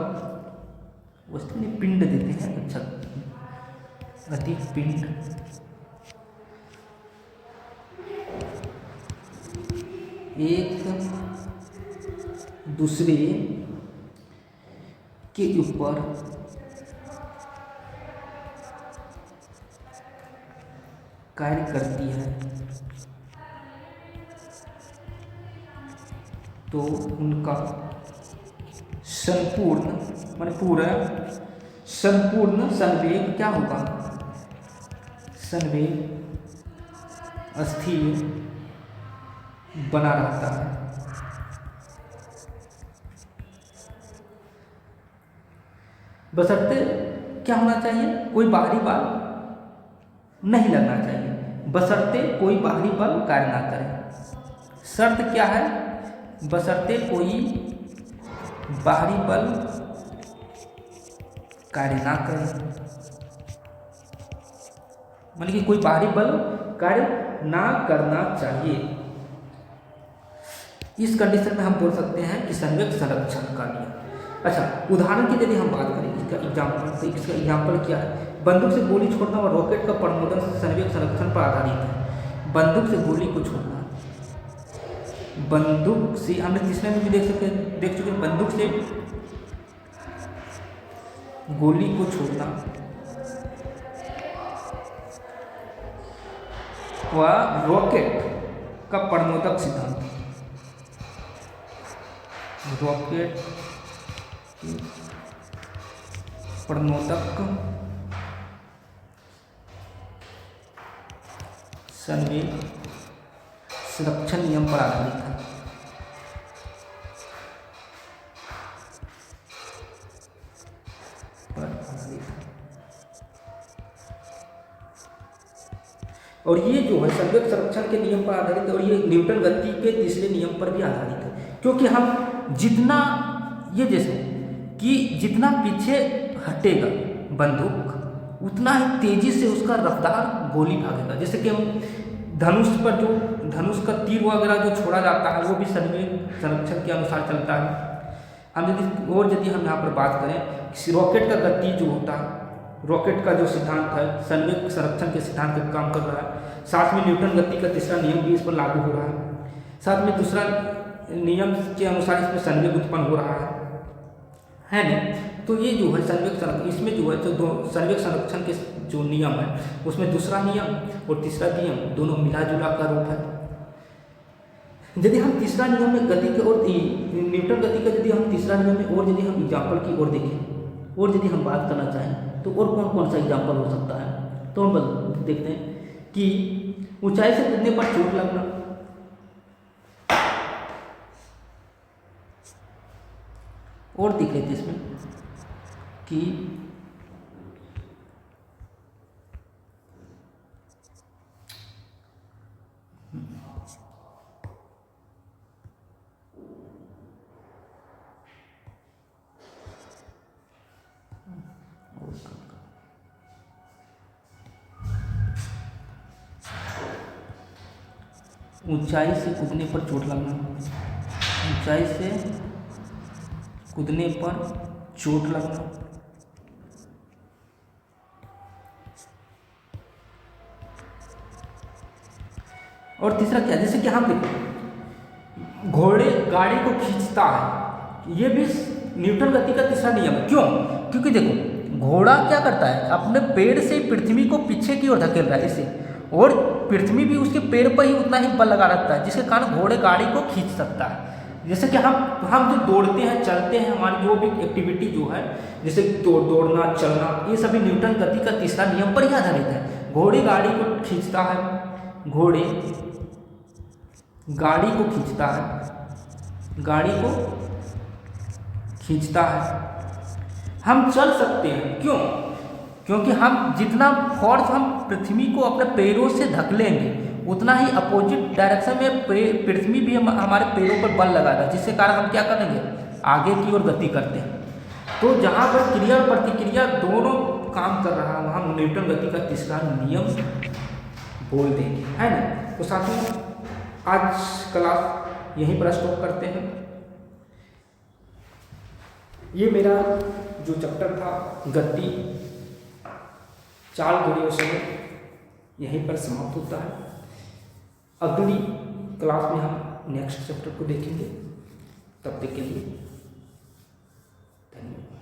वस्तु में पिंड देते हैं, अच्छा, अधिक पिंड एक दूसरे के ऊपर कार्य करती है तो उनका संपूर्ण माने पूरा संपूर्ण संवेग क्या होगा, संवेग स्थिर बना रहता है। बशर्ते क्या होना चाहिए, कोई बाहरी बल नहीं लगना चाहिए, बशर्ते कोई बाहरी बल कार्य ना करे। शर्त क्या है, बशर्ते कोई बाहरी बल कार्य ना करे, माने कि कोई बाहरी बल कार्य ना करना चाहिए। इस कंडीशन में हम बोल सकते हैं कि संवेग संरक्षण का नियम। अच्छा, उदाहरण की यदि हम बात करें इसका एग्जाम्पल, तो इसका एग्जाम्पल क्या है, बंदूक से गोली छोड़ना और रॉकेट का परमोदन संवेग संरक्षण पर आधारित है। बंदूक से गोली को छोड़ना, बंदूक से हमने तीसरे में भी देख चुके बंदूक से गोली को छोड़ना व रॉकेट का परमोदक सिद्धांत, रॉकेट परमोदक संवेग संरक्षण नियम पर आधारित है। और ये जो है संवेग संरक्षण के नियम पर आधारित है और ये न्यूटन गति के तीसरे नियम पर भी आधारित है, क्योंकि हम जितना ये जैसे कि जितना पीछे हटेगा बंदूक उतना ही तेजी से उसका रफ्तार गोली भागेगा। जैसे कि हम धनुष पर जो धनुष का तीर वगैरह जो छोड़ा जाता है वो भी संवेग संरक्षण के अनुसार चलता है। हम यदि हम यहाँ पर बात करें रॉकेट का गति जो होता है, रॉकेट का जो सिद्धांत है संवेग संरक्षण के सिद्धांत पर काम कर रहा है, साथ में न्यूटन गति का तीसरा नियम भी इस पर लागू हो रहा है, साथ में दूसरा नियम के अनुसार इसमें संवेग उत्पन्न हो रहा है नहीं। तो ये जो है संवेग संरक्षण, इसमें जो है तो दो संवेग संरक्षण के जो नियम है उसमें दूसरा नियम और तीसरा नियम दोनों मिला जुला का रूप है। यदि हम तीसरा नियम में गति के और न्यूटन गति का यदि हम तीसरा नियम में और यदि हम एग्जाम्पल की ओर देखें और यदि हम बात करना चाहें तो और कौन कौन सा एग्जाम्पल हो सकता है, तो हम देखते हैं कि ऊंचाई से कूदने पर चोट लगना, और देख लेते इसमें कि ऊंचाई से कूदने पर चोट लगना, ऊंचाई से कूदने पर चोट लगना, और तीसरा क्या, जैसे कि हम देखो घोड़े गाड़ी को खींचता है, ये भी न्यूटन गति का तीसरा नियम है। क्यों? क्योंकि देखो घोड़ा क्या करता है, अपने पेड़ से पृथ्वी को पीछे की ओर धकेल रहा है इसे, और पृथ्वी भी उसके पेड़ पर ही उतना ही बल लगा रखता है, जिसके कारण घोड़े गाड़ी को खींच सकता है। जैसे कि हम जो दौड़ते हैं चलते हैं, हमारी जो भी एक्टिविटी जो है जैसे दौड़ना चलना, ये सभी न्यूटन गति का तीसरा नियम पर ही आधारित है। घोड़े गाड़ी को खींचता है, घोड़े गाड़ी को खींचता है, गाड़ी को खींचता है। हम चल सकते हैं, क्यों? क्योंकि हम जितना फोर्स हम पृथ्वी को अपने पैरों से धकेलेंगे उतना ही अपोजिट डायरेक्शन में पृथ्वी भी हमारे पैरों पर बल लगाएगा, जिसके कारण हम क्या करेंगे, आगे की ओर गति करते हैं। तो जहाँ पर क्रिया और प्रतिक्रिया दोनों काम कर रहा है वहाँ न्यूटन गति का तीसरा नियम बोल देंगे, है ना। तो साथियों आज क्लास यहीं पर स्टॉप करते हैं। ये मेरा जो चैप्टर था गति चाल घड़ियों से यहीं पर समाप्त होता है। अगली क्लास में हम नेक्स्ट चैप्टर को देखेंगे, तब तक के लिए धन्यवाद।